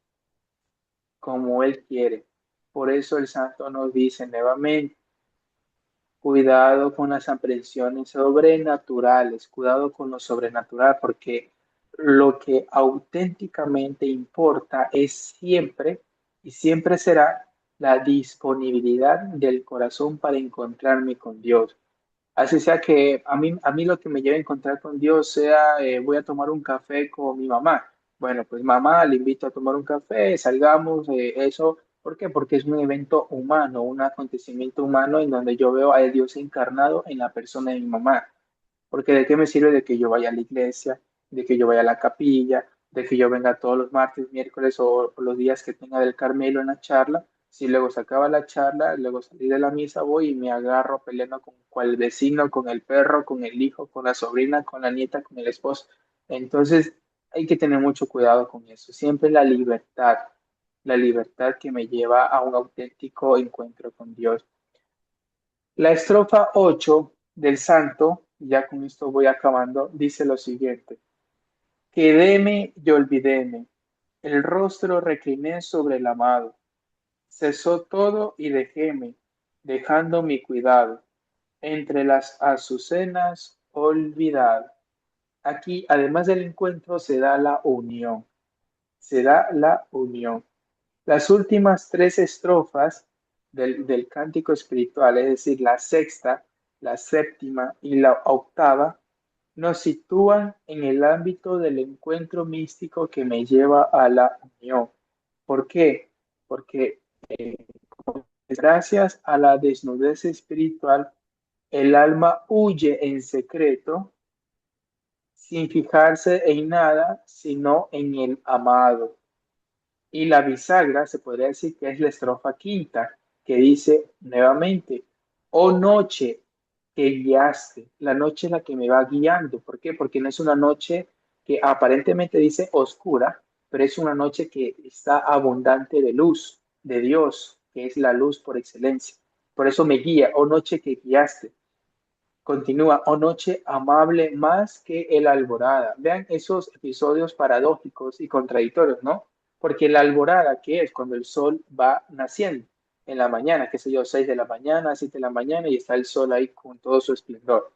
como Él quiere. Por eso el santo nos dice nuevamente, cuidado con las aprensiones sobrenaturales, cuidado con lo sobrenatural, porque lo que auténticamente importa es siempre y siempre será la disponibilidad del corazón para encontrarme con Dios. Así sea que a mí lo que me lleve a encontrar con Dios sea, voy a tomar un café con mi mamá. Bueno, pues mamá, le invito a tomar un café, salgamos, eso ¿Por qué? Porque es un evento humano, un acontecimiento humano en donde yo veo a Dios encarnado en la persona de mi mamá. Porque de qué me sirve de que yo vaya a la iglesia, de que yo vaya a la capilla, de que yo venga todos los martes, miércoles o los días que tenga del Carmelo en la charla. Si luego se acaba la charla, luego salí de la misa, voy y me agarro peleando con cual vecino, con el perro, con el hijo, con la sobrina, con la nieta, con el esposo. Entonces hay que tener mucho cuidado con eso. Siempre la libertad que me lleva a un auténtico encuentro con Dios. La estrofa 8 del Santo, ya con esto voy acabando, dice lo siguiente: Quedéme y olvidéme, el rostro recliné sobre el amado, cesó todo y dejéme, dejando mi cuidado, entre las azucenas olvidado. Aquí, además del encuentro, se da la unión, se da la unión. Las últimas tres estrofas del cántico espiritual, es decir, la sexta, la séptima y la octava, nos sitúan en el ámbito del encuentro místico que me lleva a la unión. ¿Por qué? Porque gracias a la desnudez espiritual, el alma huye en secreto sin fijarse en nada, sino en el amado. Y la bisagra se podría decir que es la estrofa quinta, que dice nuevamente: oh noche que guiaste, la noche es la que me va guiando. ¿Por qué? Porque no es una noche que aparentemente dice oscura, pero es una noche que está abundante de luz, de Dios, que es la luz por excelencia. Por eso me guía, oh noche que guiaste. Continúa, oh noche amable más que el alborada. Vean esos episodios paradójicos y contradictorios, ¿no? Porque la alborada, ¿qué es? Cuando el sol va naciendo en la mañana, qué sé yo, 6 de la mañana, 7 de la mañana, y está el sol ahí con todo su esplendor.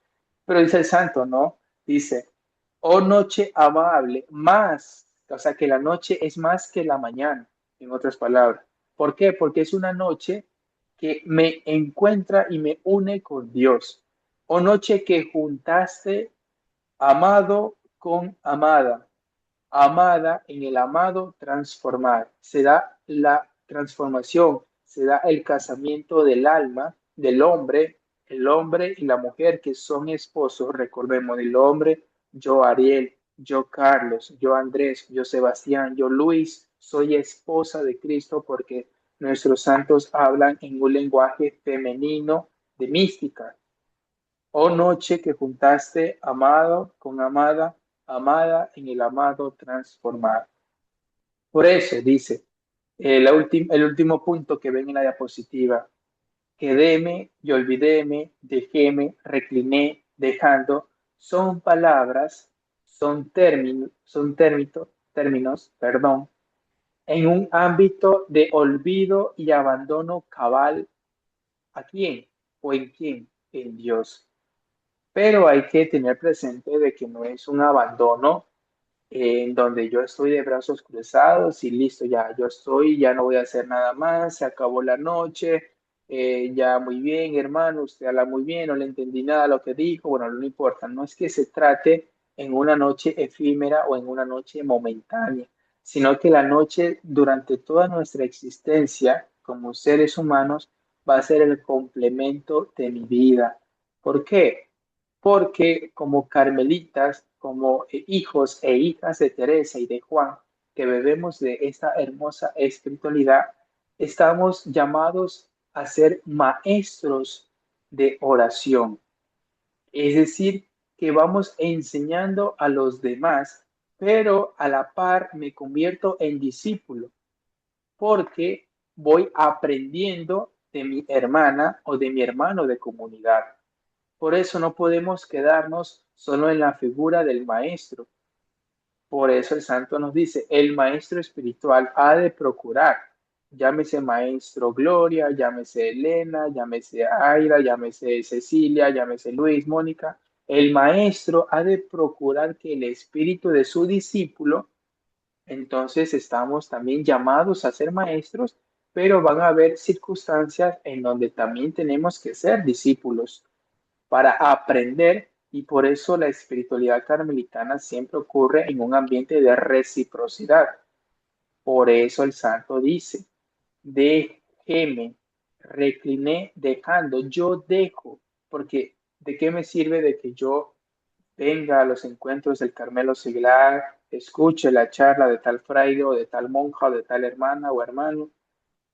Pero dice el santo, ¿no? Dice, oh noche amable, más, o sea que la noche es más que la mañana, en otras palabras. ¿Por qué? Porque es una noche que me encuentra y me une con Dios. Oh noche que juntaste amado con amada, amada en el amado transformar. Se da la transformación, se da el casamiento del alma, del hombre, el hombre y la mujer que son esposos. Recordemos, el hombre, yo Ariel, yo Carlos, yo Andrés, yo Sebastián, yo Luis, soy esposa de Cristo porque nuestros santos hablan en un lenguaje femenino de mística. Oh noche que juntaste amado con amada, amada en el amado transformado. Por eso dice el último punto que ven en la diapositiva: quedéme y olvidéme, dejéme, recliné, dejando, son palabras, términos, perdón, en un ámbito de olvido y abandono cabal. ¿A quién? ¿O en quién? En Dios. Pero hay que tener presente de que no es un abandono en donde yo estoy de brazos cruzados y listo, ya yo estoy, ya no voy a hacer nada más, se acabó la noche, ya muy bien, hermano, usted habla muy bien, no le entendí nada de lo que dijo, bueno, no importa, no es que se trate en una noche efímera o en una noche momentánea, sino que la noche durante toda nuestra existencia como seres humanos va a ser el complemento de mi vida. ¿Por qué? Porque como carmelitas, como hijos e hijas de Teresa y de Juan, que bebemos de esta hermosa espiritualidad, estamos llamados a ser maestros de oración. Es decir, que vamos enseñando a los demás, pero a la par me convierto en discípulo, porque voy aprendiendo de mi hermana o de mi hermano de comunidad. Por eso no podemos quedarnos solo en la figura del maestro. Por eso el santo nos dice, el maestro espiritual ha de procurar, llámese maestro Gloria, llámese Elena, llámese Aira, llámese Cecilia, llámese Luis, Mónica, el maestro ha de procurar que el espíritu de su discípulo, entonces estamos también llamados a ser maestros, pero van a haber circunstancias en donde también tenemos que ser discípulos para aprender, y por eso la espiritualidad carmelitana siempre ocurre en un ambiente de reciprocidad. Por eso el santo dice, déjeme, recliné, dejando, yo dejo, porque ¿de qué me sirve de que yo venga a los encuentros del Carmelo Seglar, escuche la charla de tal fraile o de tal monja o de tal hermana o hermano,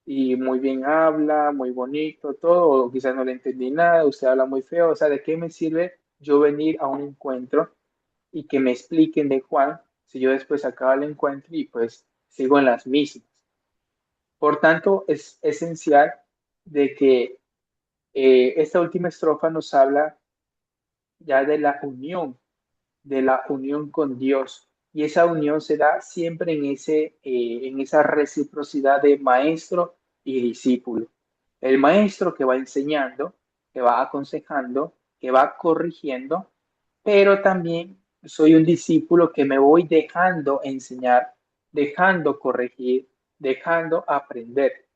y muy bien habla, muy bonito, todo, o quizás no le entendí nada, usted habla muy feo, o sea, ¿de qué me sirve yo venir a un encuentro y que me expliquen de Juan si yo después acabo el encuentro y pues sigo en las mismas? Por tanto, es esencial de que esta última estrofa nos habla ya de la unión con Dios. Y esa unión se da siempre en esa reciprocidad de maestro y discípulo. El maestro que va enseñando, que va aconsejando, que va corrigiendo, pero también soy un discípulo que me voy dejando enseñar, dejando corregir, dejando aprender.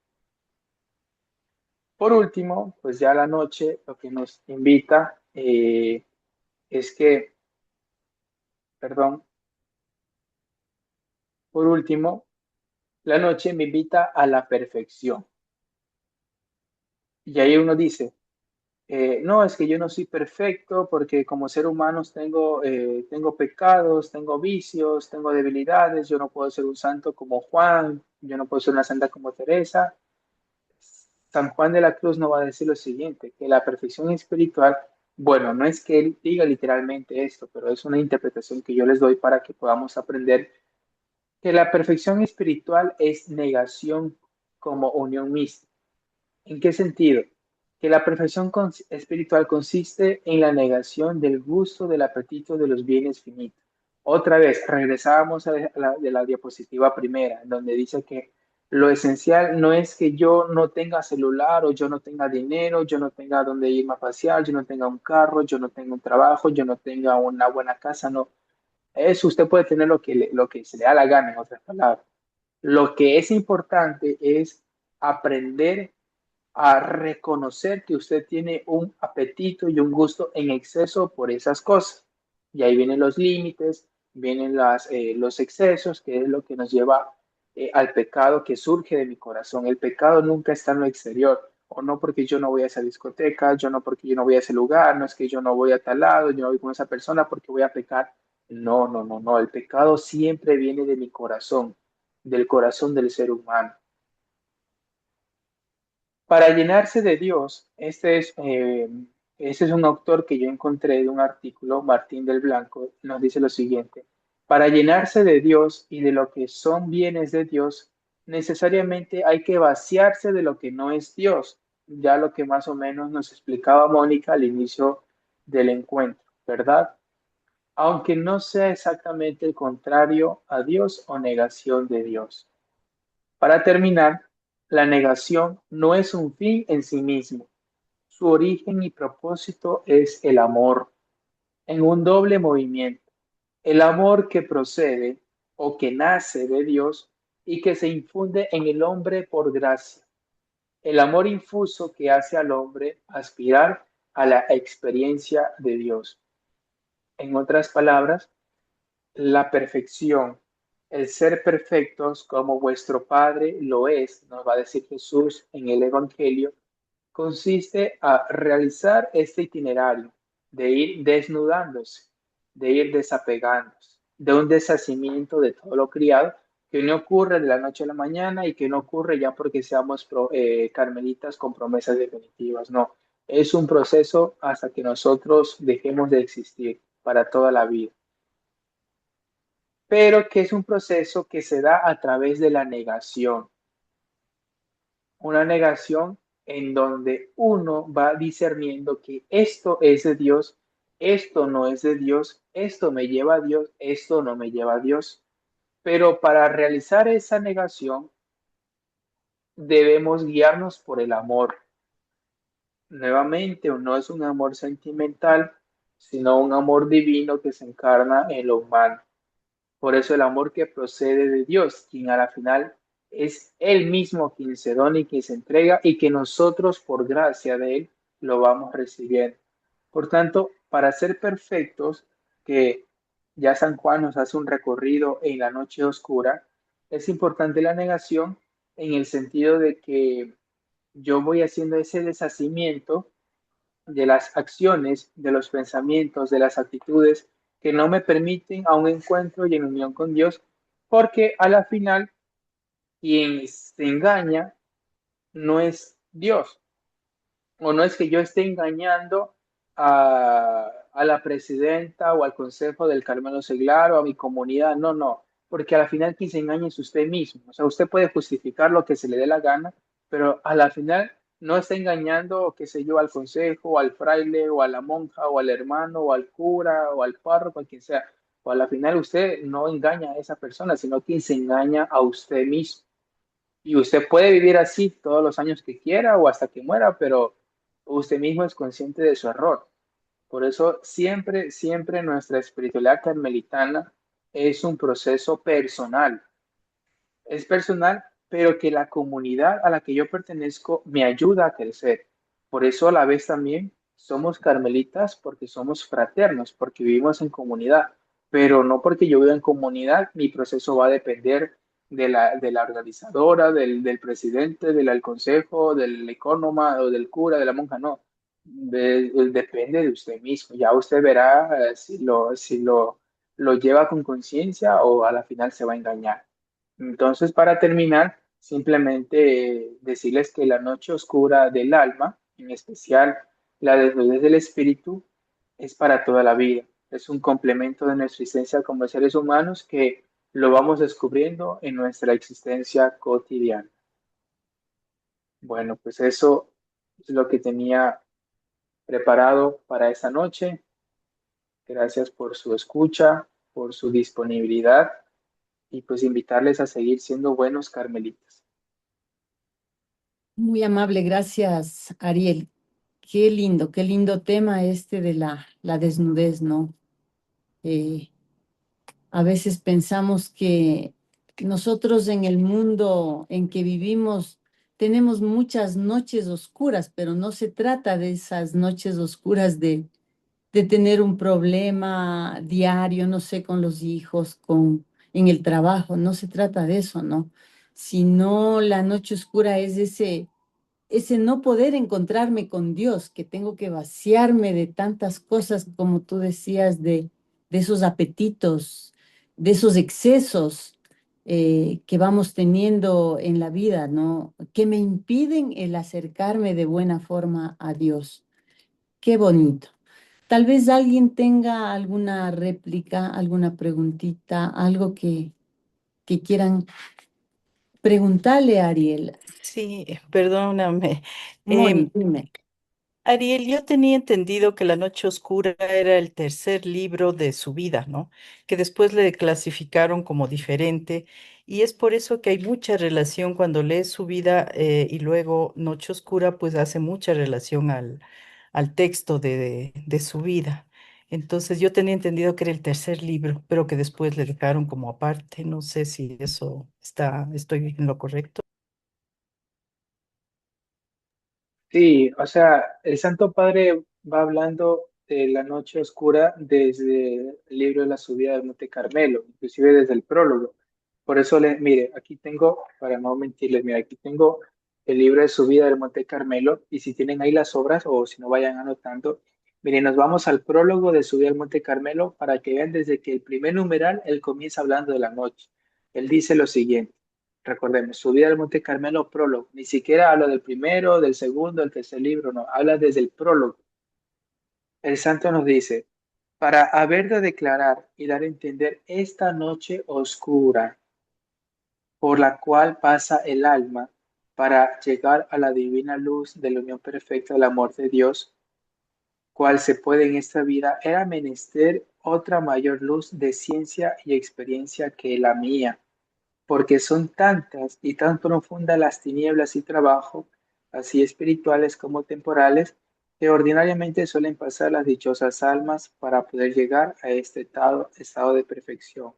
Por último, pues ya la noche lo que nos invita es que, perdón, por último, la noche me invita a la perfección. Y ahí uno dice, no, es que yo no soy perfecto porque como ser humano tengo pecados, tengo vicios, tengo debilidades, yo no puedo ser un santo como Juan, yo no puedo ser una santa como Teresa. San Juan de la Cruz nos va a decir lo siguiente, que la perfección espiritual, bueno, no es que él diga literalmente esto, pero es una interpretación que yo les doy para que podamos aprender que la perfección espiritual es negación como unión mística. ¿En qué sentido? Que la perfección espiritual consiste en la negación del gusto, del apetito de los bienes finitos. Otra vez, regresábamos de la diapositiva primera, en donde dice que lo esencial no es que yo no tenga celular o yo no tenga dinero, yo no tenga dónde irme a pasear, yo no tenga un carro, yo no tenga un trabajo, yo no tenga una buena casa, no. Eso usted puede tener lo que se le da la gana, en otras palabras. Lo que es importante es aprender a reconocer que usted tiene un apetito y un gusto en exceso por esas cosas. Y ahí vienen los límites, vienen los excesos, que es lo que nos lleva al pecado que surge de mi corazón. El pecado nunca está en lo exterior, o no porque yo no voy a esa discoteca, yo no porque yo no voy a ese lugar, no es que yo no voy a tal lado, yo no voy con esa persona porque voy a pecar. No, no, no, no. El pecado siempre viene de mi corazón, del corazón del ser humano. Para llenarse de Dios, este es un autor que yo encontré de un artículo, Martín del Blanco, nos dice lo siguiente, para llenarse de Dios y de lo que son bienes de Dios, necesariamente hay que vaciarse de lo que no es Dios, ya lo que más o menos nos explicaba Mónica al inicio del encuentro, ¿verdad? Aunque no sea exactamente el contrario a Dios o negación de Dios. Para terminar, la negación no es un fin en sí mismo. Su origen y propósito es el amor, en un doble movimiento. El amor que procede o que nace de Dios y que se infunde en el hombre por gracia. El amor infuso que hace al hombre aspirar a la experiencia de Dios. En otras palabras, la perfección, el ser perfectos como vuestro Padre lo es, nos va a decir Jesús en el Evangelio, consiste a realizar este itinerario de ir desnudándose, de ir desapegándose, de un deshacimiento de todo lo criado que no ocurre de la noche a la mañana y que no ocurre ya porque seamos carmelitas con promesas definitivas, no. Es un proceso hasta que nosotros dejemos de existir para toda la vida, pero que es un proceso que se da a través de la negación, una negación en donde uno va discerniendo que esto es de Dios, esto no es de Dios, esto me lleva a Dios, esto no me lleva a Dios. Pero para realizar esa negación debemos guiarnos por el amor. Nuevamente, no es un amor sentimental, sino un amor divino que se encarna en lo humano. Por eso el amor que procede de Dios, quien a la final es Él mismo quien se dona y quien se entrega y que nosotros por gracia de Él lo vamos recibiendo. Por tanto, para ser perfectos, que ya San Juan nos hace un recorrido en la noche oscura, es importante la negación en el sentido de que yo voy haciendo ese deshacimiento de las acciones, de los pensamientos, de las actitudes que no me permiten a un encuentro y en unión con Dios, porque a la final quien se engaña no es Dios, o no es que yo esté engañando a la presidenta o al consejo del Carmelo Seglar o a mi comunidad, no, no, porque al final quien se engaña es usted mismo. O sea, usted puede justificar lo que se le dé la gana, pero a la final no está engañando, qué sé yo, al consejo, o al fraile, o a la monja, o al hermano, o al cura, o al párroco, a quien sea. O a la final usted no engaña a esa persona, sino quien se engaña a usted mismo. Y usted puede vivir así todos los años que quiera o hasta que muera, pero usted mismo es consciente de su error. Por eso siempre, siempre nuestra espiritualidad carmelitana es un proceso personal. Es personal, pero que la comunidad a la que yo pertenezco me ayuda a crecer. Por eso a la vez también somos carmelitas porque somos fraternos, porque vivimos en comunidad, pero no porque yo viva en comunidad, mi proceso va a depender de la organizadora, del presidente, del consejo, del ecónoma o del cura, de la monja, no. Depende de usted mismo. Ya usted verá si lo lleva con conciencia o a la final se va a engañar. Entonces, para terminar, simplemente decirles que la noche oscura del alma, en especial la desnudez del espíritu, es para toda la vida. Es un complemento de nuestra existencia como seres humanos que lo vamos descubriendo en nuestra existencia cotidiana. Bueno, pues eso es lo que tenía preparado para esta noche. Gracias por su escucha, por su disponibilidad y pues invitarles a seguir siendo buenos carmelitas. Muy amable, gracias, Ariel. Qué lindo tema este de la desnudez, ¿no? Eh, a veces pensamos que nosotros en el mundo en que vivimos tenemos muchas noches oscuras, pero no se trata de esas noches oscuras de tener un problema diario, no sé, con los hijos, en el trabajo, no se trata de eso, ¿no? Sino la noche oscura es ese no poder encontrarme con Dios, que tengo que vaciarme de tantas cosas, como tú decías, de esos apetitos, de esos excesos que vamos teniendo en la vida, ¿no? Que me impiden el acercarme de buena forma a Dios. Qué bonito. Tal vez alguien tenga alguna réplica, alguna preguntita, algo que quieran preguntarle a Ariel. Sí, perdóname. Moni, dime. Ariel, yo tenía entendido que La Noche Oscura era el tercer libro de su vida, ¿no? Que después le clasificaron como diferente y es por eso que hay mucha relación cuando lees su vida y luego Noche Oscura, pues hace mucha relación al texto de su vida. Entonces yo tenía entendido que era el tercer libro, pero que después le dejaron como aparte. No sé si estoy en lo correcto. Sí, o sea, el Santo Padre va hablando de la noche oscura desde el libro de la subida del Monte Carmelo, inclusive desde el prólogo. Por eso, mire, aquí tengo, para no mentirles, mire, aquí tengo el libro de subida del Monte Carmelo y si tienen ahí las obras o si no vayan anotando, miren, nos vamos al prólogo de subida del Monte Carmelo para que vean desde que el primer numeral él comienza hablando de la noche. Él dice lo siguiente. Recordemos, subida al Monte Carmelo, prólogo. Ni siquiera habla del primero, del segundo, del tercer libro, no, habla desde el prólogo. El santo nos dice, para haber de declarar y dar a entender esta noche oscura por la cual pasa el alma para llegar a la divina luz de la unión perfecta del amor de Dios, cual se puede en esta vida, era menester otra mayor luz de ciencia y experiencia que la mía porque son tantas y tan profundas las tinieblas y trabajo, así espirituales como temporales, que ordinariamente suelen pasar las dichosas almas para poder llegar a este estado de perfección.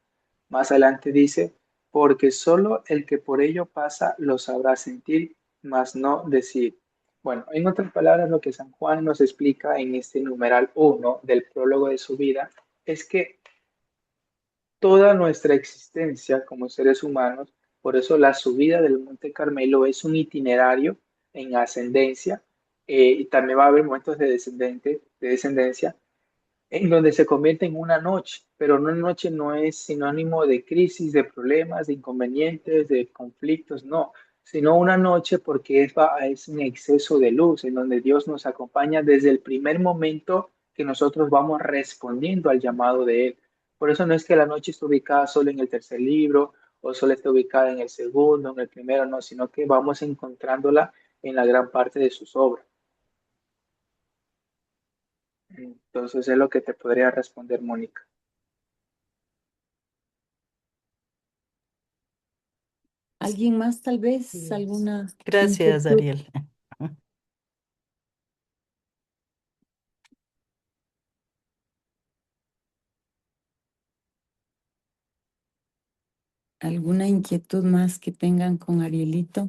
Más adelante dice, porque solo el que por ello pasa lo sabrá sentir, mas no decir. Bueno, en otras palabras, lo que San Juan nos explica en este numeral 1 del prólogo de su vida es que toda nuestra existencia como seres humanos, Por eso la subida del Monte Carmelo es un itinerario en ascendencia, y también va a haber momentos de descendencia, en donde se convierte en una noche, pero una noche no es sinónimo de crisis, de problemas, de inconvenientes, de conflictos, no, sino una noche porque es un exceso de luz, en donde Dios nos acompaña desde el primer momento que nosotros vamos respondiendo al llamado de Él. Por eso no es que la noche esté ubicada solo en el tercer libro o solo esté ubicada en el segundo, en el primero, no, sino que vamos encontrándola en la gran parte de sus obras. Entonces es lo que te podría responder, Mónica. ¿Alguien más tal vez? Yes. ¿Alguna Gracias, inquietud? Ariel. ¿Alguna inquietud más que tengan con Arielito?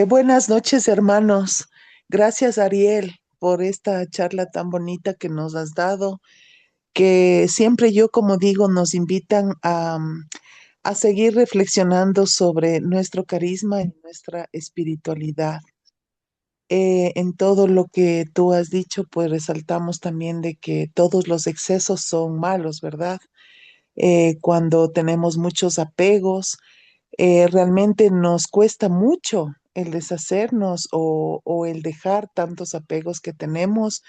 Buenas noches, hermanos. Gracias, Ariel, por esta charla tan bonita que nos has dado, que siempre yo, como digo, nos invitan a seguir reflexionando sobre nuestro carisma y nuestra espiritualidad. En todo lo que tú has dicho, pues resaltamos también de que todos los excesos son malos, ¿verdad? Cuando tenemos muchos apegos, realmente nos cuesta mucho el deshacernos o el dejar tantos apegos que tenemos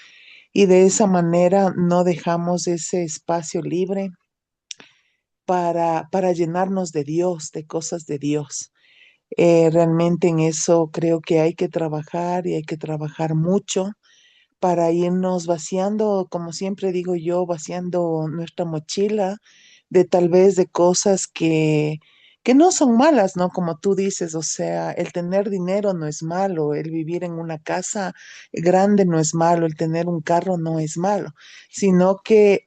y de esa manera no dejamos ese espacio libre para llenarnos de Dios, de cosas de Dios. Realmente en eso creo que hay que trabajar y hay que trabajar mucho para irnos vaciando, como siempre digo yo, vaciando nuestra mochila de tal vez de cosas que no son malas, ¿no? Como tú dices, o sea, el tener dinero no es malo, el vivir en una casa grande no es malo, el tener un carro no es malo, sino que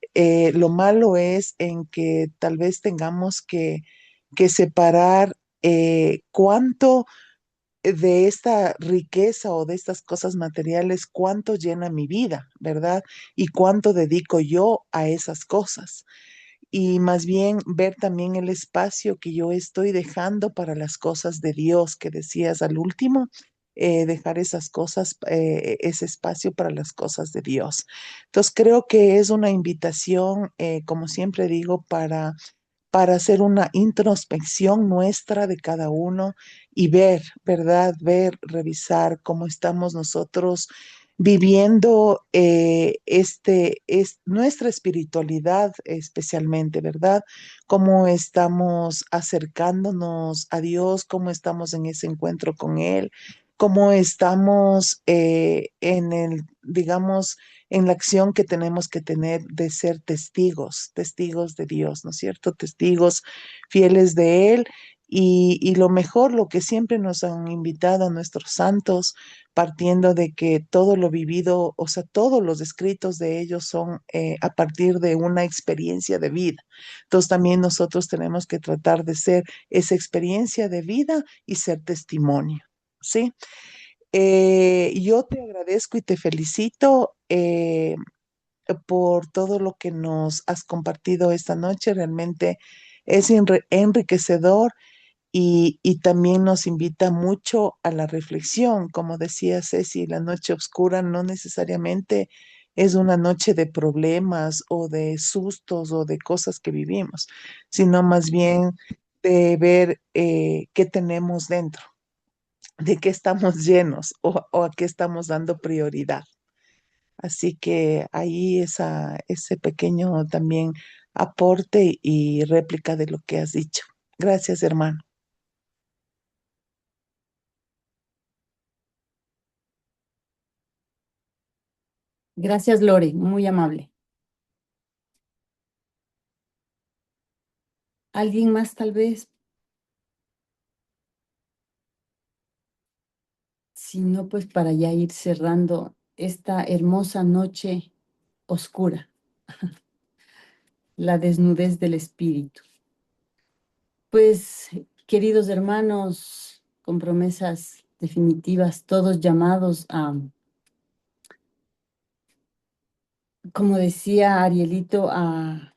lo malo es en que tal vez tengamos que separar cuánto de esta riqueza o de estas cosas materiales, cuánto llena mi vida, ¿verdad? Y cuánto dedico yo a esas cosas. Y más bien ver también el espacio que yo estoy dejando para las cosas de Dios, que decías al último, dejar esas cosas, ese espacio para las cosas de Dios. Entonces creo que es una invitación, como siempre digo, para hacer una introspección nuestra de cada uno y ver, ¿verdad? Ver, revisar cómo estamos nosotros viviendo nuestra espiritualidad especialmente, ¿verdad? Cómo estamos acercándonos a Dios, cómo estamos en ese encuentro con Él, cómo estamos digamos, en la acción que tenemos que tener de ser testigos, testigos de Dios, ¿no es cierto? Testigos fieles de Él. Y lo mejor, lo que siempre nos han invitado a nuestros santos, partiendo de que todo lo vivido, o sea, todos los escritos de ellos son a partir de una experiencia de vida. Entonces también nosotros tenemos que tratar de ser esa experiencia de vida y ser testimonio, ¿sí? Yo te agradezco y te felicito por todo lo que nos has compartido esta noche. Realmente es enriquecedor y también nos invita mucho a la reflexión. Como decía Ceci, la noche oscura no necesariamente es una noche de problemas o de sustos o de cosas que vivimos, sino más bien de ver qué tenemos dentro, de qué estamos llenos o a qué estamos dando prioridad. Así que ahí ese pequeño también aporte y réplica de lo que has dicho. Gracias, hermano. Gracias, Lore, muy amable. ¿Alguien más tal vez? Si no, pues para ya ir cerrando esta hermosa noche oscura, la desnudez del espíritu. Pues, queridos hermanos, con promesas definitivas, todos llamados a, como decía Arielito, a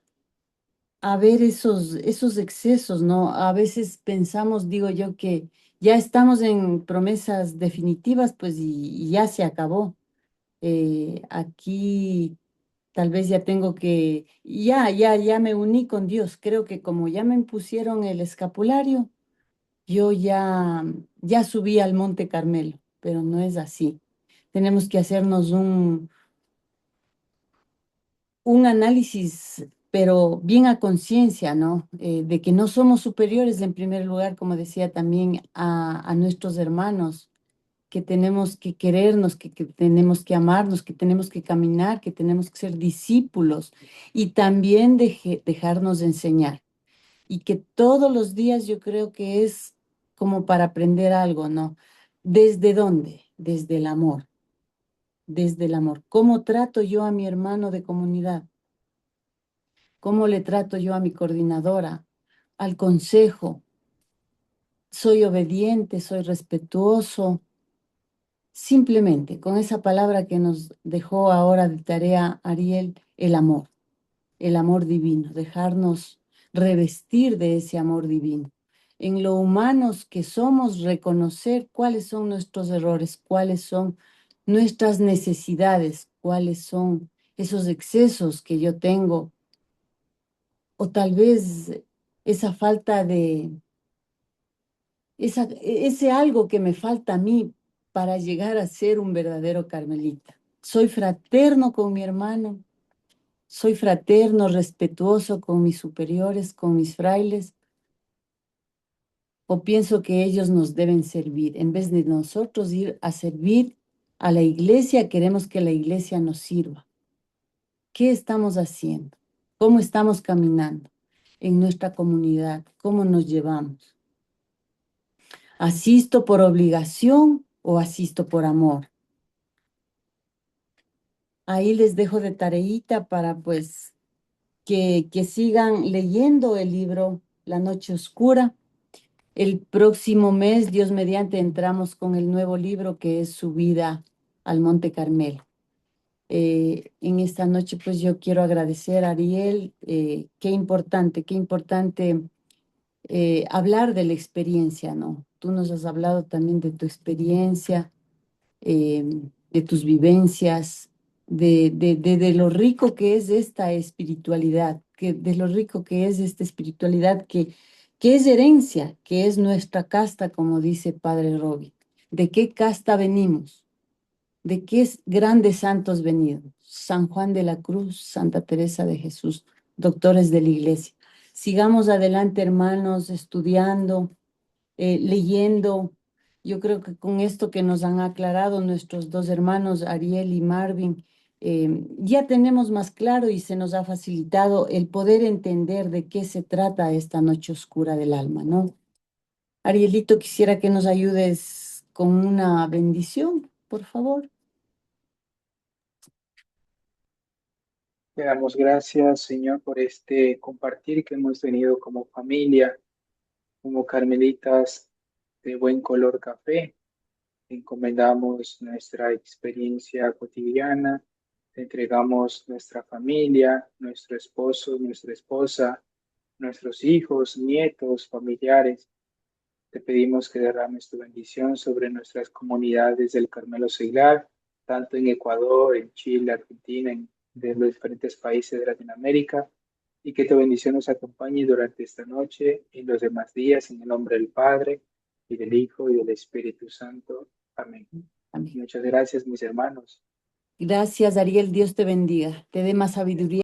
ver esos excesos, ¿no? A veces pensamos, digo yo, que ya estamos en promesas definitivas, pues y ya se acabó. Aquí tal vez ya tengo que, ya me uní con Dios. Creo que como ya me impusieron el escapulario, yo ya subí al Monte Carmelo, pero no es así. Tenemos que hacernos un análisis, pero bien a conciencia, ¿no? De que no somos superiores en primer lugar, como decía también a nuestros hermanos, que tenemos que querernos, que tenemos que amarnos, que tenemos que caminar, que tenemos que ser discípulos y también dejarnos enseñar. Y que todos los días yo creo que es como para aprender algo, ¿no? ¿Desde dónde? Desde el amor, desde el amor. ¿Cómo trato yo a mi hermano de comunidad? ¿Cómo le trato yo a mi coordinadora, al consejo? ¿Soy obediente? ¿Soy respetuoso? Simplemente con esa palabra que nos dejó ahora de tarea Ariel, el amor divino, dejarnos revestir de ese amor divino. En lo humanos que somos, reconocer cuáles son nuestros errores, cuáles son nuestras necesidades, cuáles son esos excesos que yo tengo, o tal vez esa falta de, ese algo que me falta a mí para llegar a ser un verdadero carmelita. Soy fraterno con mi hermano, soy fraterno, respetuoso con mis superiores, con mis frailes, o pienso que ellos nos deben servir. En vez de nosotros ir a servir a la iglesia, queremos que la iglesia nos sirva. ¿Qué estamos haciendo? ¿Cómo estamos caminando en nuestra comunidad? ¿Cómo nos llevamos? ¿Asisto por obligación o asisto por amor? Ahí les dejo de tareita para pues que sigan leyendo el libro La Noche Oscura. El próximo mes, Dios mediante, entramos con el nuevo libro que es Subida al Monte Carmelo. En esta noche pues yo quiero agradecer a Ariel, qué importante hablar de la experiencia, ¿no? Tú nos has hablado también de tu experiencia, eh, de tus vivencias, de lo rico que es esta espiritualidad, de lo rico que es esta espiritualidad que es herencia, que es nuestra casta, como dice Padre Robbie. ¿De qué casta venimos? ¿De qué grandes santos venidos? San Juan de la Cruz, Santa Teresa de Jesús, doctores de la Iglesia. Sigamos adelante, hermanos, estudiando, leyendo. Yo creo que con esto que nos han aclarado nuestros dos hermanos, Ariel y Marvin, ya tenemos más claro y se nos ha facilitado el poder entender de qué se trata esta noche oscura del alma, ¿no? Arielito, quisiera que nos ayudes con una bendición, por favor. Te damos gracias, Señor, por este compartir que hemos tenido como familia, como carmelitas de buen color café. Encomendamos nuestra experiencia cotidiana, te entregamos nuestra familia, nuestro esposo, nuestra esposa, nuestros hijos, nietos, familiares. Te pedimos que derrames tu bendición sobre nuestras comunidades del Carmelo Seglar, tanto en Ecuador, en Chile, Argentina, de los diferentes países de Latinoamérica, y que tu bendición nos acompañe durante esta noche y los demás días, en el nombre del Padre, y del Hijo, y del Espíritu Santo. Amén. Amén. Muchas gracias, mis hermanos. Gracias, Ariel. Dios te bendiga. Te dé más sabiduría.